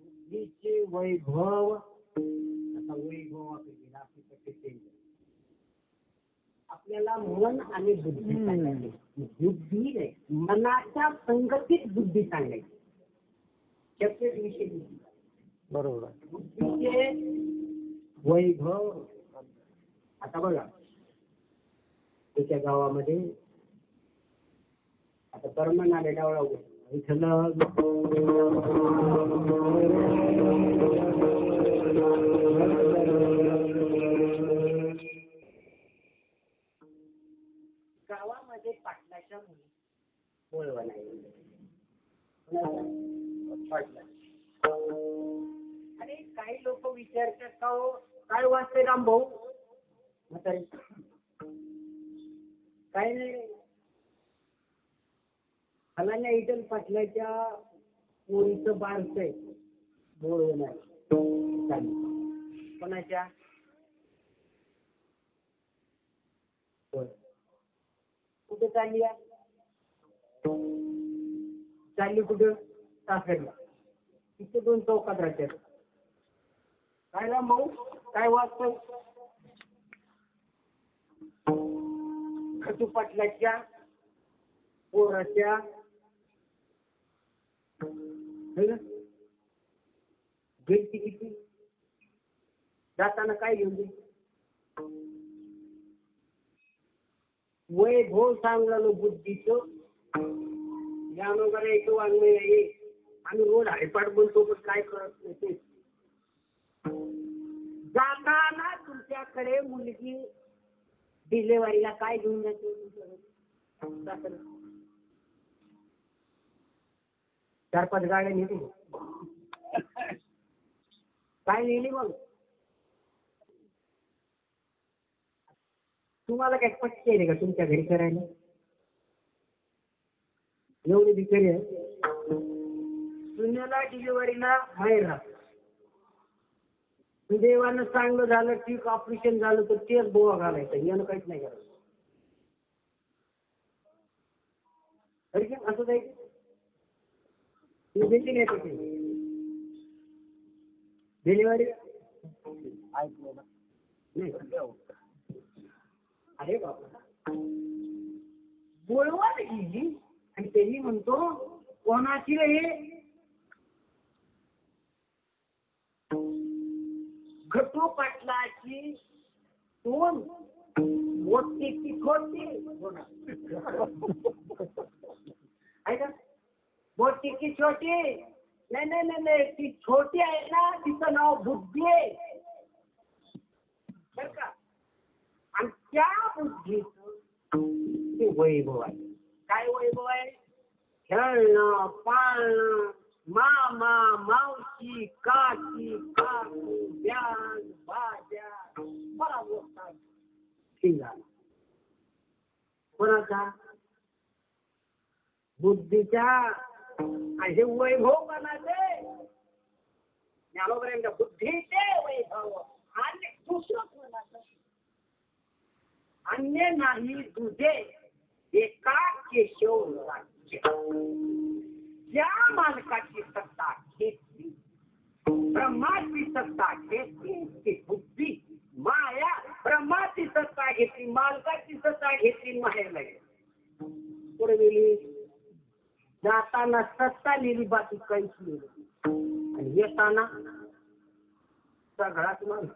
बुद्धीचे वैभव. आता वैभव आपल्याला मन आणि बुद्धी सांगायची. बुद्धी नाही, मनाच्या संगतीत बुद्धी सांगायची. सेपरेट विषय बुद्धी. बरोबर. बुद्धीचे वैभव. आता बघा, त्याच्या गावामध्ये आता परमन आले डावळा इथं गावामध्ये पाटलाच्या मुली बोलवा नाही. आणि काही लोक विचारतात का हो काय वाचते राम भाऊ म्हातारी. काही नाही, फलाण्या इटल पाटलाच्या पोरीचं बारस आहे बोलवं नाही. कोणाच्या कुठे चालली आहे? चालली कुठं? सासरला. तिथे 2 चौकात राहतात. काय राम भाऊ काय वाचतोय? खटू पाटलाच्या पोराच्या गेलती किती जाताना काय घेऊन दे? वैभव सांगलो बुद्धीचं. ज्ञान वगैरे एक वागणे आहे. आम्ही रोज हरिपाठ बोलतो पण काय करत नाही ते. जाताना तुमच्याकडे मुलगी डिलेवरीला काय घेऊन जाते? 4-5 गाड्या नेली. काय नेली मग? तुम्हाला काय पटते आहे का तुमच्या घरी करायला? एवढी भिकारी आहे. सुनेला डिलिव्हरीला बाहेर राहत. देवानं चांगलं झालं, ठीक ऑपरेशन झालं तर तेच बोवा घालायचं. यानं काहीच नाही करायचं. असं जायचं नाही पडते डिलिव्हरी ऐकलं नाही. अरे बाबा बोलवा गेली आणि त्यांनी म्हणतो कोणाची हे घटू पाटलाची दोन मोठी ती छोटी आहे का? मोठी की छोटी? नाही नाही नाही नाही, ती छोटी आहे ना, तिचं नाव बुद्धी आहे बरं का. आणि त्या बुद्धीचं ते वैभव आहे. काय वैभव आहे? खेळणं, पाळणं, मामा, मावशी, काकी, काकू, ब्यान, बाजा, बरा मोठा ठिकाण. कोणाचा? बुद्धीच्या. आणि हे वैभव कोणाचे? ज्ञानोबरांच्या बुद्धीचे वैभव. आणि दुसरं कोणाचं? अन्य नाही तुझे एका केशव राज्य. ज्या मालकाची सत्ता घेतली, ब्रह्माची सत्ता घेतली ती बुद्धी. माया ब्रह्माची सत्ता घेतली, मालकाची सत्ता घेतली, माहेरला गेली. पुढे गेली. जाताना सत्ता लिहिली, बाकी काहीच लिहिलं. आणि येताना सगळाच माणूस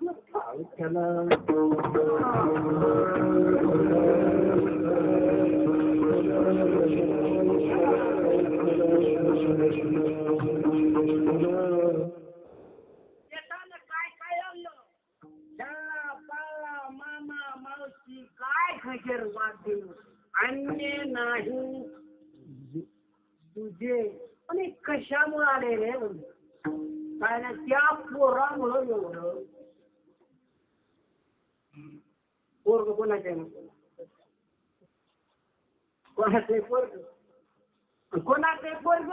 काय काय आणलं? शाळा, पाळा, मामा, मावशी, काय गजर वाद्य. अन्य नाही तुझे. पण कशामुळे आले रे? काय ना त्या पोरामुळं एवढं. पोरग कोणाचं आहे? कोणाचं आहे पोरग? कोणाचं आहे पोरग?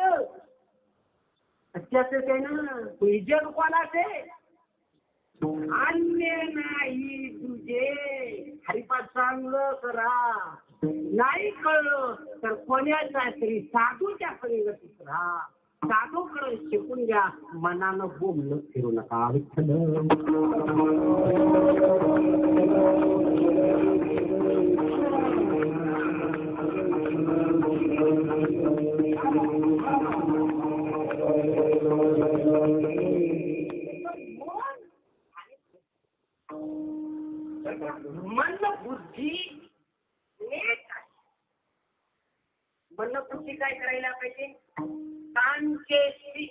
त्याच आहे ना. जग कोणाचं आहे? अन्य नाही तुझे. हरिपाठ चांगलं करा. नाही कळलं तर कोणाच्या तरी साधूच्या परिवर्तित राहा. साधूकडे शिकून घ्या. मनानं बोललं फिरू नका. विठ्ठल मन बुद्धी मन बुद्धी काय करायला पाहिजे? शांतेशी.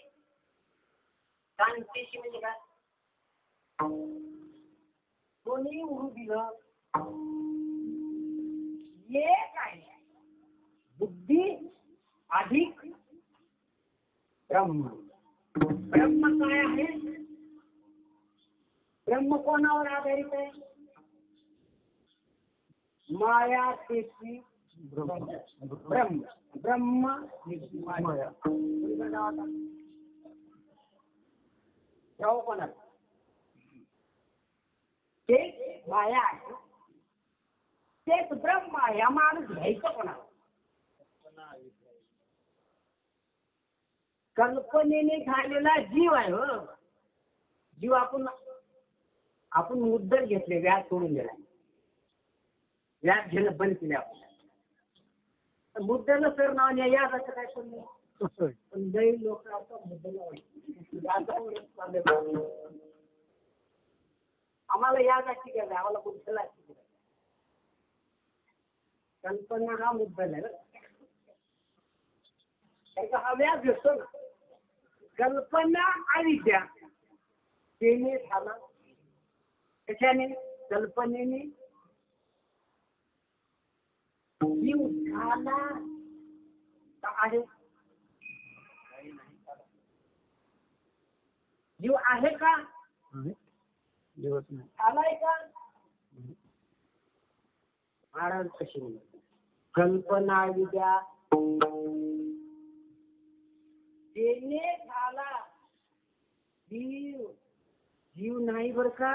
शांतेशी म्हणजे काय? कोणी उरू दिलं एक आहे बुद्धी अधिक ब्रह्म. ब्रह्म काय आहे? ब्रह्म कोणावर आधारित आहे? माया तेची ब्रह्म. ब्रह्म माया. कोणाच? तेच माया आहे, तेच ब्रह्म आहे. हा माणूस घ्यायचं कोणाला? कल्पनेने झालेला जीव आहे. हो जीव आपण मुद्दल घेतले, व्याज सोडून दिला. व्याज घेणं बंद केले आपण. मुद्दल सर नाव नाही याचं काय पण लई लोक मुद्दल आम्हाला याची गरज आहे. आम्हाला बुद्धला कल्पना हा मुद्दल आहे. हा व्याज घेतो ना. कल्पना अविद्या तेने झाला. कशाने? कल्पनेने. जीव झाला आहे. जीव आहे का? आलाय का? महाराज कशी म्हणतात? कल्पना विद्या तेने झाला. जीव नाही बर का.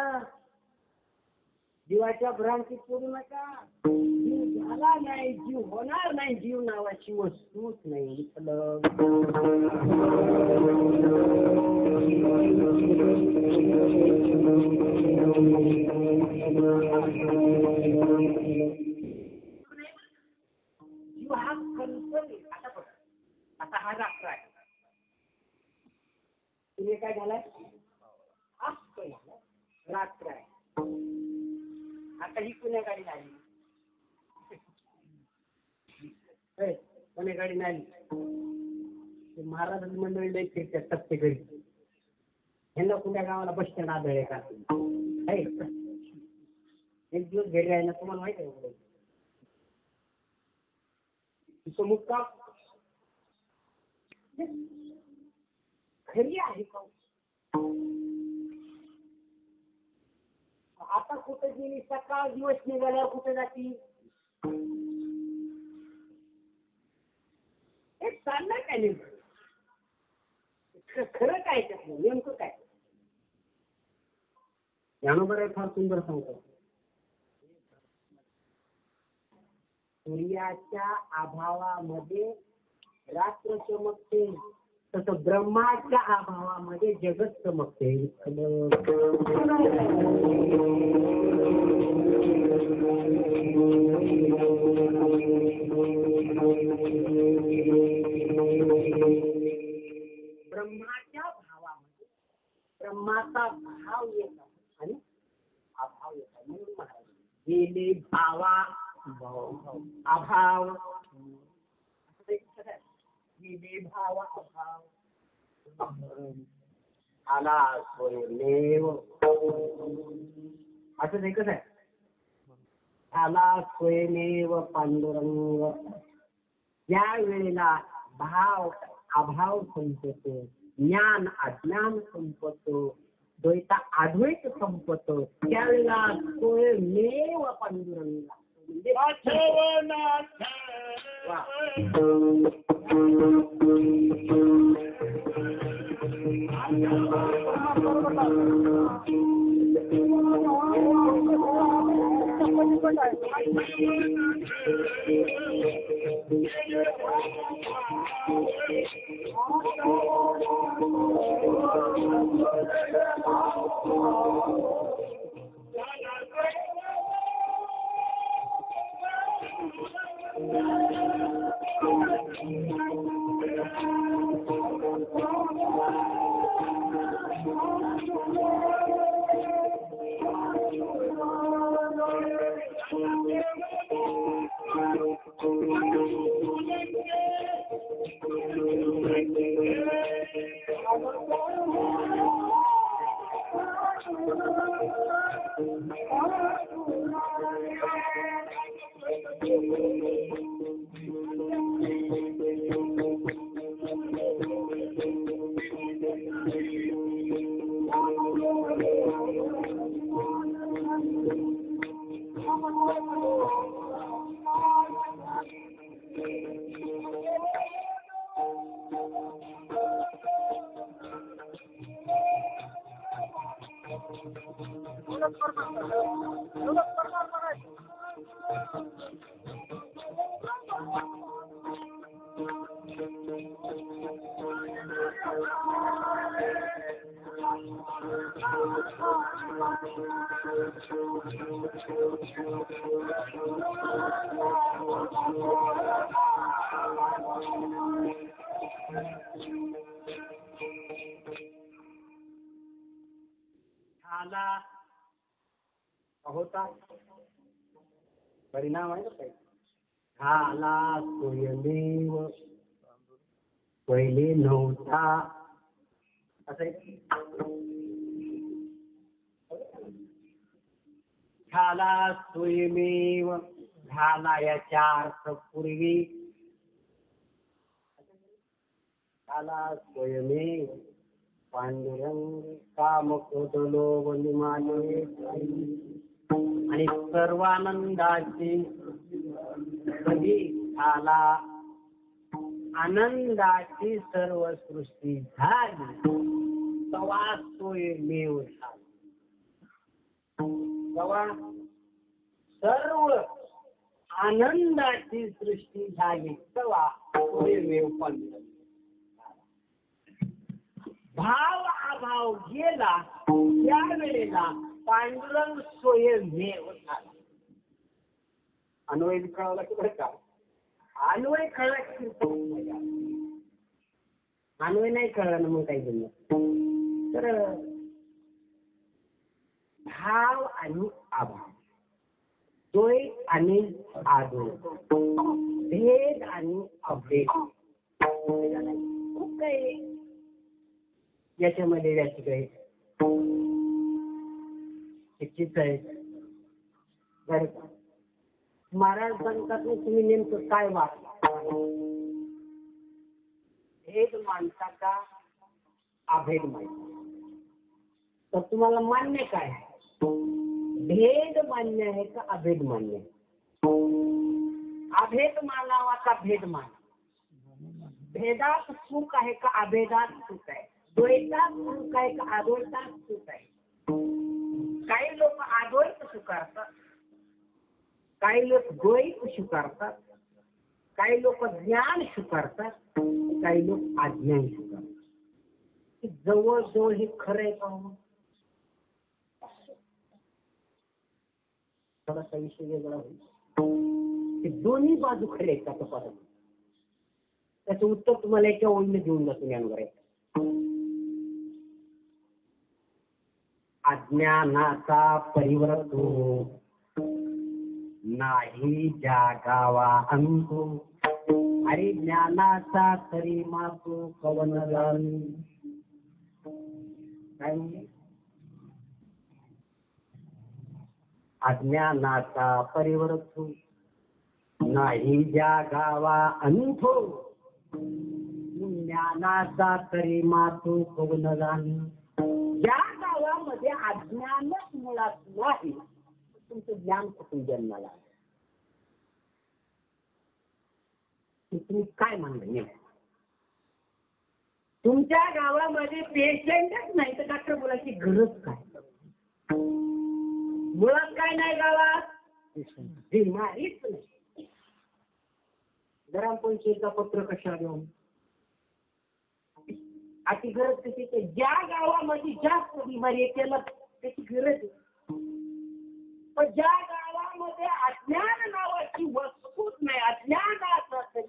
जीवाच्या भ्रांतीत पडू नका. जीव झाला नाही, जीव होणार नाही. जीव नावाची वस्तूच नाही. जीव हा कल्पने. आता हा रात्र आहे. तुम्ही काय झालाय? रात्र आहे. आता ही पुण्या गाडी नाही. पुणे गाडी नाही. महाराज मंडळी लई फिरतात टप्पेकडे. ह्यांना पुण्या गावाला बस स्टँड आढळले का? एक दिवस घरी राहिला तुम्हाला माहित आहे का? तिचं मुक्काम खरी आहे का? आता कुठे गेली? सकाळ दिवस निघाल्यावर कुठे जाती? हे चाललंय काय नेमकं? खरं काय त्यातलं नेमकं काय? यानंबर फार सुंदर सांगतो. सूर्याच्या अभावामध्ये रात्र चमकते, तसं ब्रह्माच्या अभावामध्ये जगत चमकते. ब्रह्माच्या भावामध्ये ब्रह्माचा भाव येतात आणि अभाव येतात. म्हणून महाराज गेले भावा अभाव, गेले भावा अभाव आला स्वयमेव. असं नाही कसं आहे? आला स्वयमेव पांडुरंग. या वेळेला भाव अभाव संपतो, ज्ञान अज्ञान संपतो, द्वैता अद्वैत संपतो. त्यावेळेला स्वयमेव पांडुरंग म्हणजे झाला होता परिणाम आहे ना. झाला स्वयमेव पहिले नव्हता. असं झाला स्वयमेव, झाला याच्या अर्थ पूर्वी. झाला स्वयमेव पांडुरंग काम कोदलो वनिमाले. आणि सर्वानंदाची कधी झाला आनंदाची सर्व सृष्टी झाली तवा स्वयमेव झाला. तवा सर्व आनंदाची सृष्टी झाली तवा स्वयमेव पांडुरंग. भाव अभाव गेला त्यावेळेला पांडुरंग स्वयमेव झाला. अन्वय कळवला की बरं का? अन्वय कळला की अन्वय नाही कळला ना मग काही जमलं. तर भाव आणि अभाव, द्वैत आणि अद्वैत, भेद आणि अभेद खूप काही याच्यामध्ये व्याचिक आहे, शिक्षित आहे. बरं का? महाराज सांगतात ना तुम्ही नेमकं काय वाचला, भेद मानता का अभेद मानता? तर तुम्हाला मान्य काय आहे? भेद मान्य आहे का अभेद मान्य आहे? अभेद मानावा का भेद मान? भेदात सुख आहे का अभेदात सुख आहे? द्वैतात सुख आहे का अद्वैतात सुख आहे? काही लोक अद्वैत स्वीकारतात, काही लोक द्वैत स्वीकारतात, काही लोक ज्ञान स्वीकारतात, काही लोक अज्ञान स्वीकारतात. जवळ जवळ हे खरं आहे का? थोडासा विषय वेगळा होईल. दोन्ही बाजू खरे आहेत का तपासा. त्याचं उत्तर तुम्हाला एका ओळीने देऊन जातो ज्ञानवर आहे. अज्ञानाचा परिवर्त नाही जागावा अंतो, अरे ज्ञानाचा तरी मातो कवन जाणू. काय म्हणजे? अज्ञानाचा परिवर्त नाही जागावा अंतो, ज्ञानाचा तरी मातो कवन जाणू. ज्या गावामध्ये अज्ञानच मुळात नाही तुमचं ज्ञान कुठून जन्माला? तुम्ही काय म्हणलं नाही? तुमच्या गावामध्ये पेशंटच नाही तर डॉक्टर बोलायची गरज काय? मुळात काय नाही गावात? बिमारीच नाही. ग्रामपंचायतचा पत्र कशा देऊन अति गरज कशी? ज्या गावामध्ये जास्त बिमारी आहे त्याला त्याची गरज आहे. पण ज्या गावामध्ये अज्ञान नावाची वस्तूच नाही, अज्ञानाचा तरी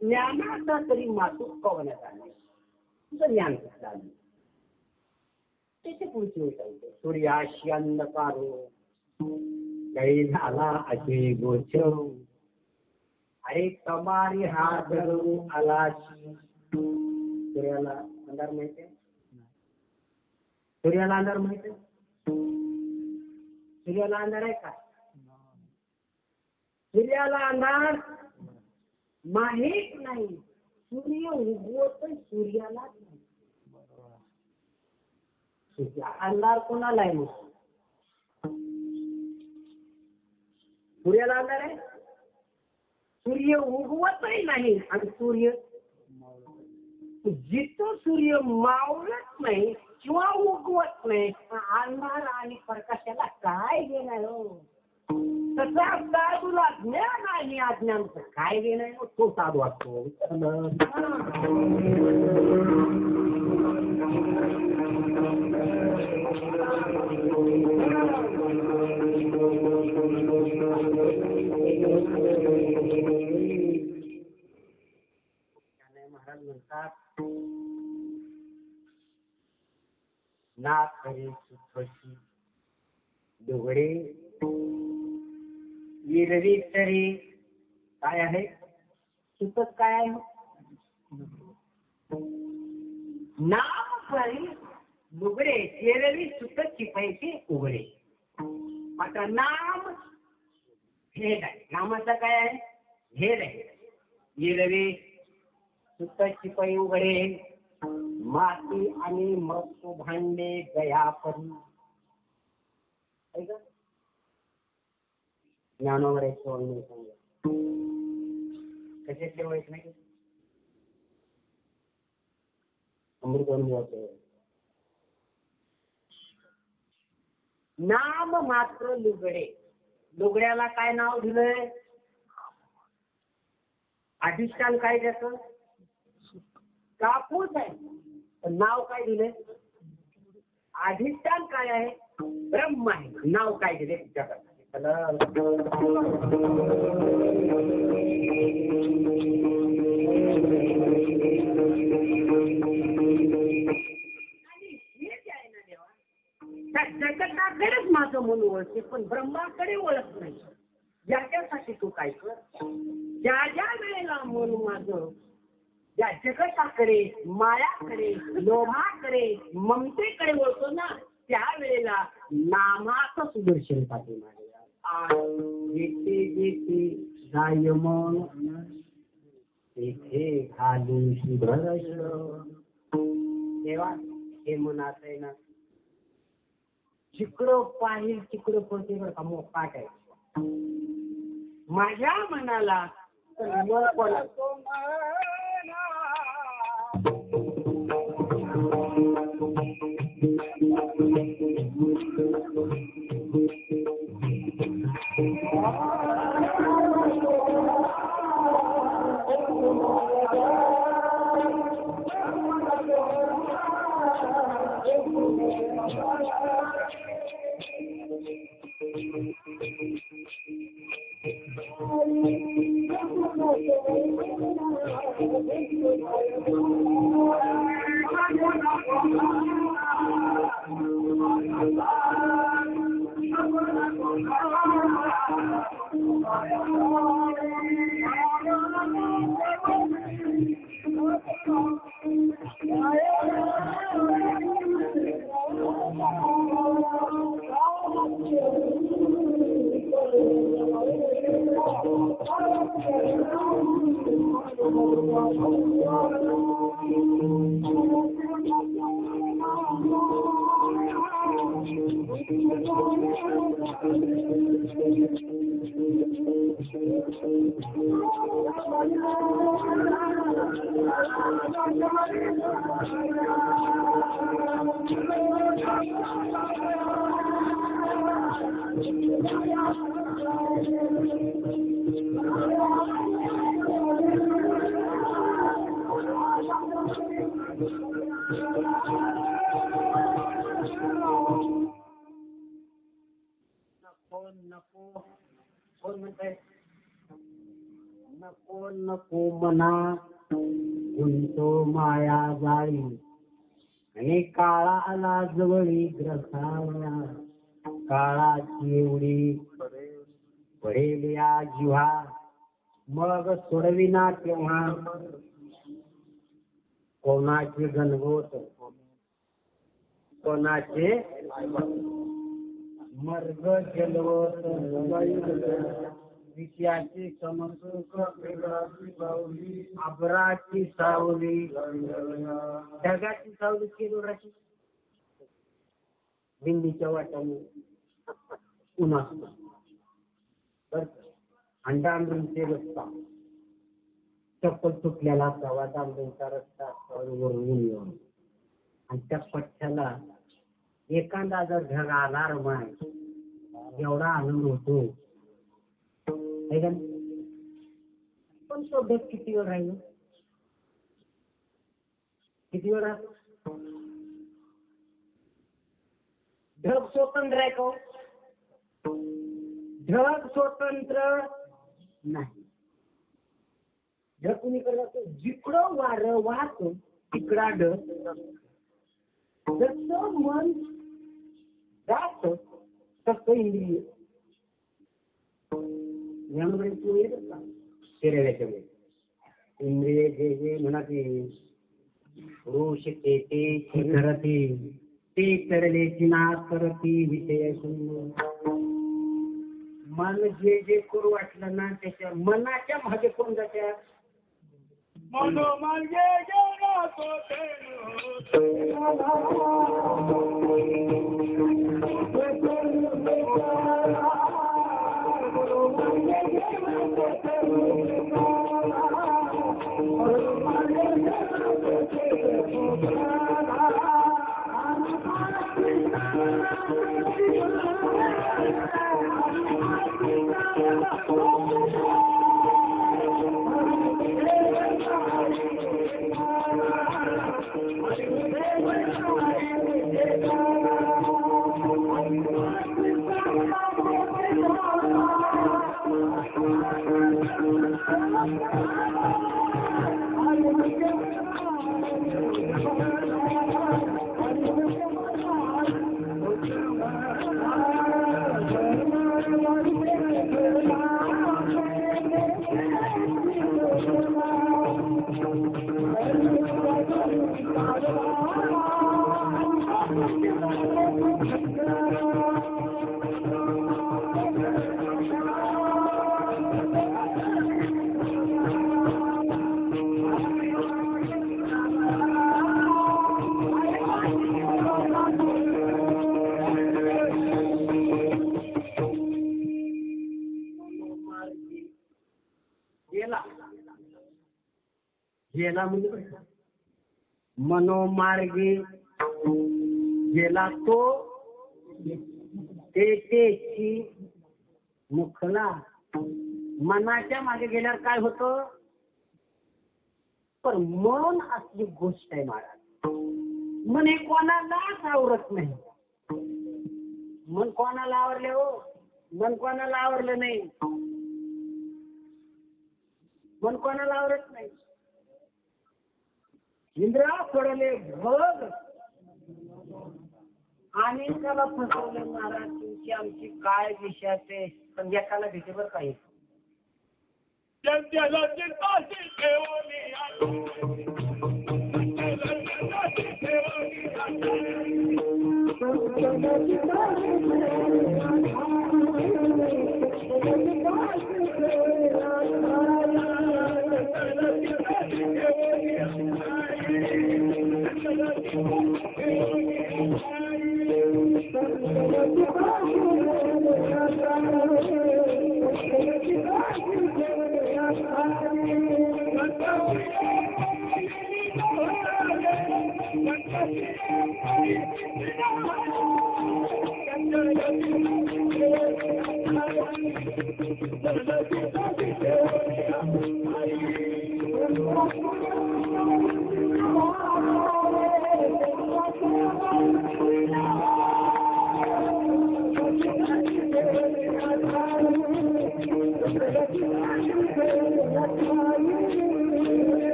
ज्ञानाचा तरी मातूक कवण्यात आला, तुझं ज्ञान कसं आलं? त्याची पुढची वेळ सांगते. सूर्याशी अंधकारो काही झाला असे गोचर, अरे कमारी हा धरू आलाशी. सूर्याला अंधार माहिती आहे? सूर्याला अंधार माहिती आहे? सूर्याला अंधार आहे का? सूर्याला अंधार माहित नाही. सूर्य उगवत सूर्यालाच नाही. अंधार कोणाला आहे? मग सूर्याला अंधार आहे? सूर्य उगवतही नाही आणि सूर्य जिथं सूर्य मावळत नाही किंवा उगवत नाही, अंधार आणि प्रकाशाला काय घेणार हो? तसा साधूला ज्ञान आणि अज्ञानचं काय घेणार हो? तो साधू वाटतो. महाराज म्हणतात ना खरे सुखी डोगडे इरवी तरी काय आहे? सुखच काय आहे? नाम खरी लुगडे एरवी सुखची पैसे उघडे. आता नाम भेद आहे. नामाचा काय आहे? भेद आहे. एरवी सुखची पै उघडे माती आणि मग भांडे गयापरी. ज्ञानावर एक सोडून सांगा कशातले वाईट नाही. अमृत अनुभवाचे नाम मात्र लुगडे. लुगड्याला काय नाव दिलंय? अधिष्ठान काय त्याचं? कापूस आहे. पण नाव काय दिलंय? अधिष्ठान काय आहे? ब्रह्म आहे. नाव काय दिले? जगत. जगताकडेच माझं मन ओळखते पण ब्रह्माकडे ओळख नाही. याच्यासाठी तू काय कर, ज्या ज्या वेळेला मन माझं या जगताकडे, मायाकडे, लोभाकडे, ममतेकडे ओळखतो ना त्यावेळेला नामाचं सुदर्शन पाठी मागे जेथे जेथे जाय मन तेथे घालू सुधरश. देवा हे मनात आहे ना, जिकडं पाहिल तिकडं पडते बरं का मोकाट आहे. माझ्या मनाला नको कोण म्हणताय नको नको मना गुंतो माया जाळी आणि काळा आला जवळी ग्रसावया. काळाची एवढी पडेल या जिव्हा मग सोडविना केव्हा. कोणाचे गणगोत कोणाचे मर्ग जलवत विषयाची समसुख अबराची सावली ढगाची सावली केलोराची बिंदीच्या वाटाने उन्हा अंडांबरीचे रस्ता चप्पल तुटलेला असावा. डांबरीचा रस्ता वरून येऊन आणि त्या पठ्ठ्याला एखादा जर ढग आला माय एवढा आनंद होतो. पण तो ढग किती वेळ राहील, किती वेळ राहतो. ढग स्वतंत्र आहे का? ढग स्वतंत्र नाही. ढग कुणीकडे जातो, जिकडं वारं वाहतो तिकडा ढग. जसं मन जात तसं इंद्रिय यामध्ये तू येत का शरीराच्या वेळी इंद्रिय जे जे म्हणा ते पुरुष ते करते ते करले चिना करती विषय मन जे जे करू वाटलं ना त्याच्या मनाच्या मागे कोण जात्या. गेला म्हणजे मनोमार्गे गेला तो तेची मुखला. मनाच्या मागे गेल्यावर काय होतं? पण मन असली गोष्ट आहे महाराज. मन हे कोणालाच आवरत नाही. मन कोणाला आवरले हो? मन कोणाला आवरलं नाही. मन कोणाला आवरत नाही. इंद्रा पडले भग आणि त्याला फसवले महाराज. तुमची आमची काय विषयाचे पण एकाला भेटे बरं काही.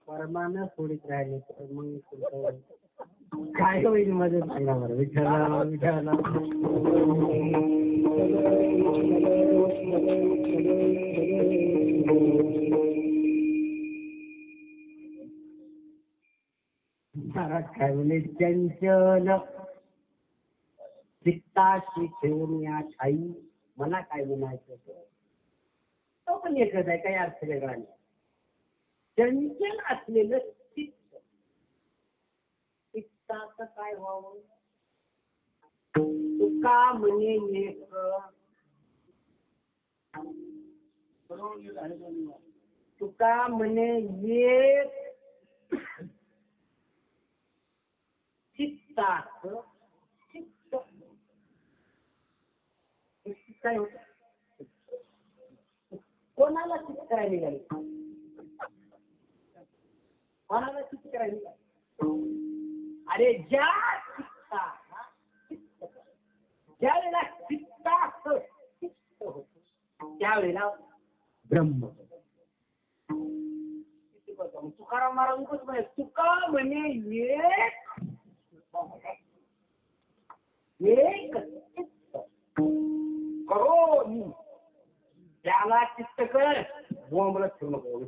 परमानं सोडित राहिले तर मग काय होईल मदत सांगा बरं. विठ्ठला विठ्ठला काय म्हणे चंचल चित्ताशी ठेवून या ठाई. मला काय म्हणायचं तो पण एकच आहे. काही अर्थ वेगळा नाही. चंचल असलेलं चित्त. चित्ताचं काय व्हावं? तुका म्हणे एक तुका म्हणे एक चित्ताचं चित्त काय होत? कोणाला चित्त करायला निघाले? कोणाला चित्त करायला निघाले? अरे ज्या चित्ताला चित्त ज्या वेळेला चित्ताचं चित्त होत त्यावेळेला ब्रह्म. तुकाराम महाराज म्हणे तुका म्हणे एक चित्त करो त्याला चित्त कर. बोंबलत ठेवू नको.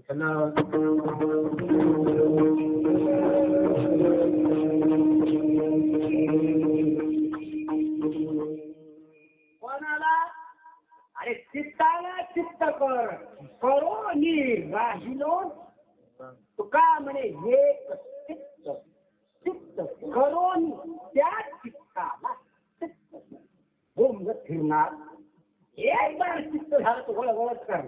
कोणाला? अरे चित्ताला चित्त कर. करो राहिलो तुका म्हणे एक चित्त चित्त करून त्या चित्ताला चित्त बोंबलत फिरणार. एक बार चित्त झालं तर गोळच कर.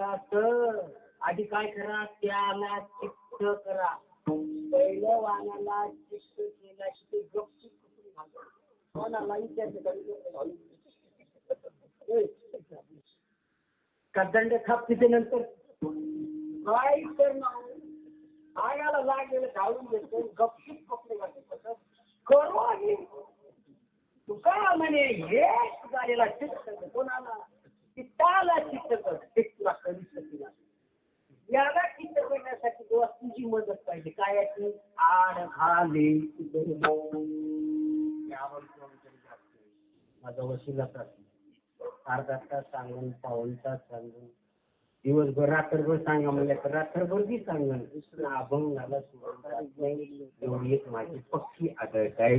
करा तर आधी काय करा, त्याला चित्त करा. पहिलं वाण्याला चित्त केला की ते गपचूप करून घालतो. कोणाला विचारलं का दंड थापते नंतर काय करणार, आगाला लागलेलं घालून घेतो, गपचूप कपडे घालतो. करू आधी तुका म्हणे हे झालेला चित्त कोणाला चित्ताला चित्त कर, ते तुला कधी शकला. याला चित्त करण्यासाठी तेव्हा तुझी मदत पाहिजे. काय याची आड घाले माझा वशिला अर्धा तास सांगून, पाऊण तास सांगून, दिवसभर रात्रभर सांगा म्हणलं तर रात्रभर बी सांगून अभंगाला एवढी एक माझी पक्की आदळ काय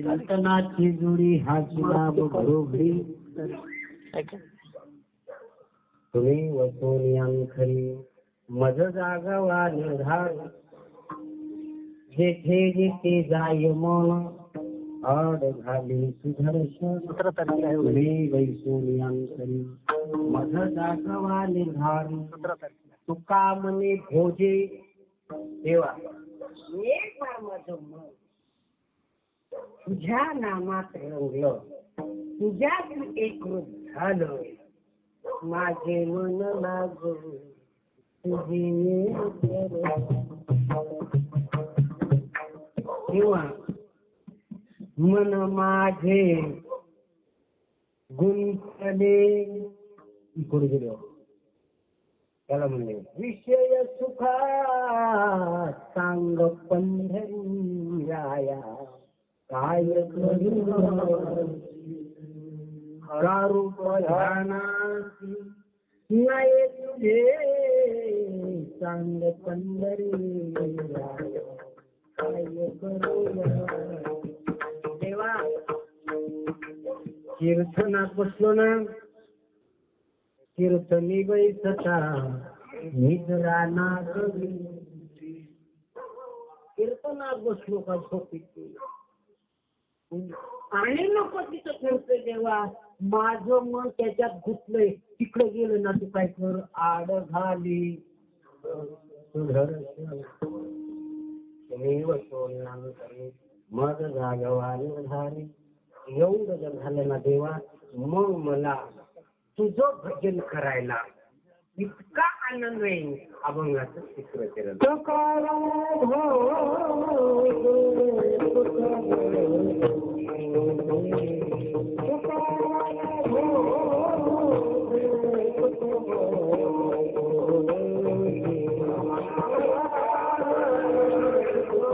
चिंतनाची जुडी हाची लाभ घरोघरी तुम्ही वसोनी अंखरी मज जागवा निर्धार जेथे जेथे जाय मन आड घाली सुदर्शन तुम्ही वैसोनी अंखरी मज जागवा निर्धार तुका मने भोजे देवा एक बार माझं मन तुझ्या नामात रंगलं, तुझ्यात एकरूप झालं, माझे मन लागू तुझी किंवा मन माझे गुंतले इकडे गेलो त्याला म्हणले विषय सुखा सांग पंढरीराया काय करू ध्यानाची नाही तुझे सांग पंढरीराया काय करू देवा. कीर्तनात बसलो ना, कीर्तनी बैसता निद्रा ना करी. कीर्तनात बसलो का झोपीत आणि नको तिथं फिरतोय देवा, माझं मन त्याच्यात घुसलंय. तिकडे गेलं ना तू काय कर, आड घाली मग जागवा निर्धारी. एवढं जर झालं ना देवा, मग मला तुझं भजन करायला इतका आनंद येईल. अभंगाचं चित्र केलं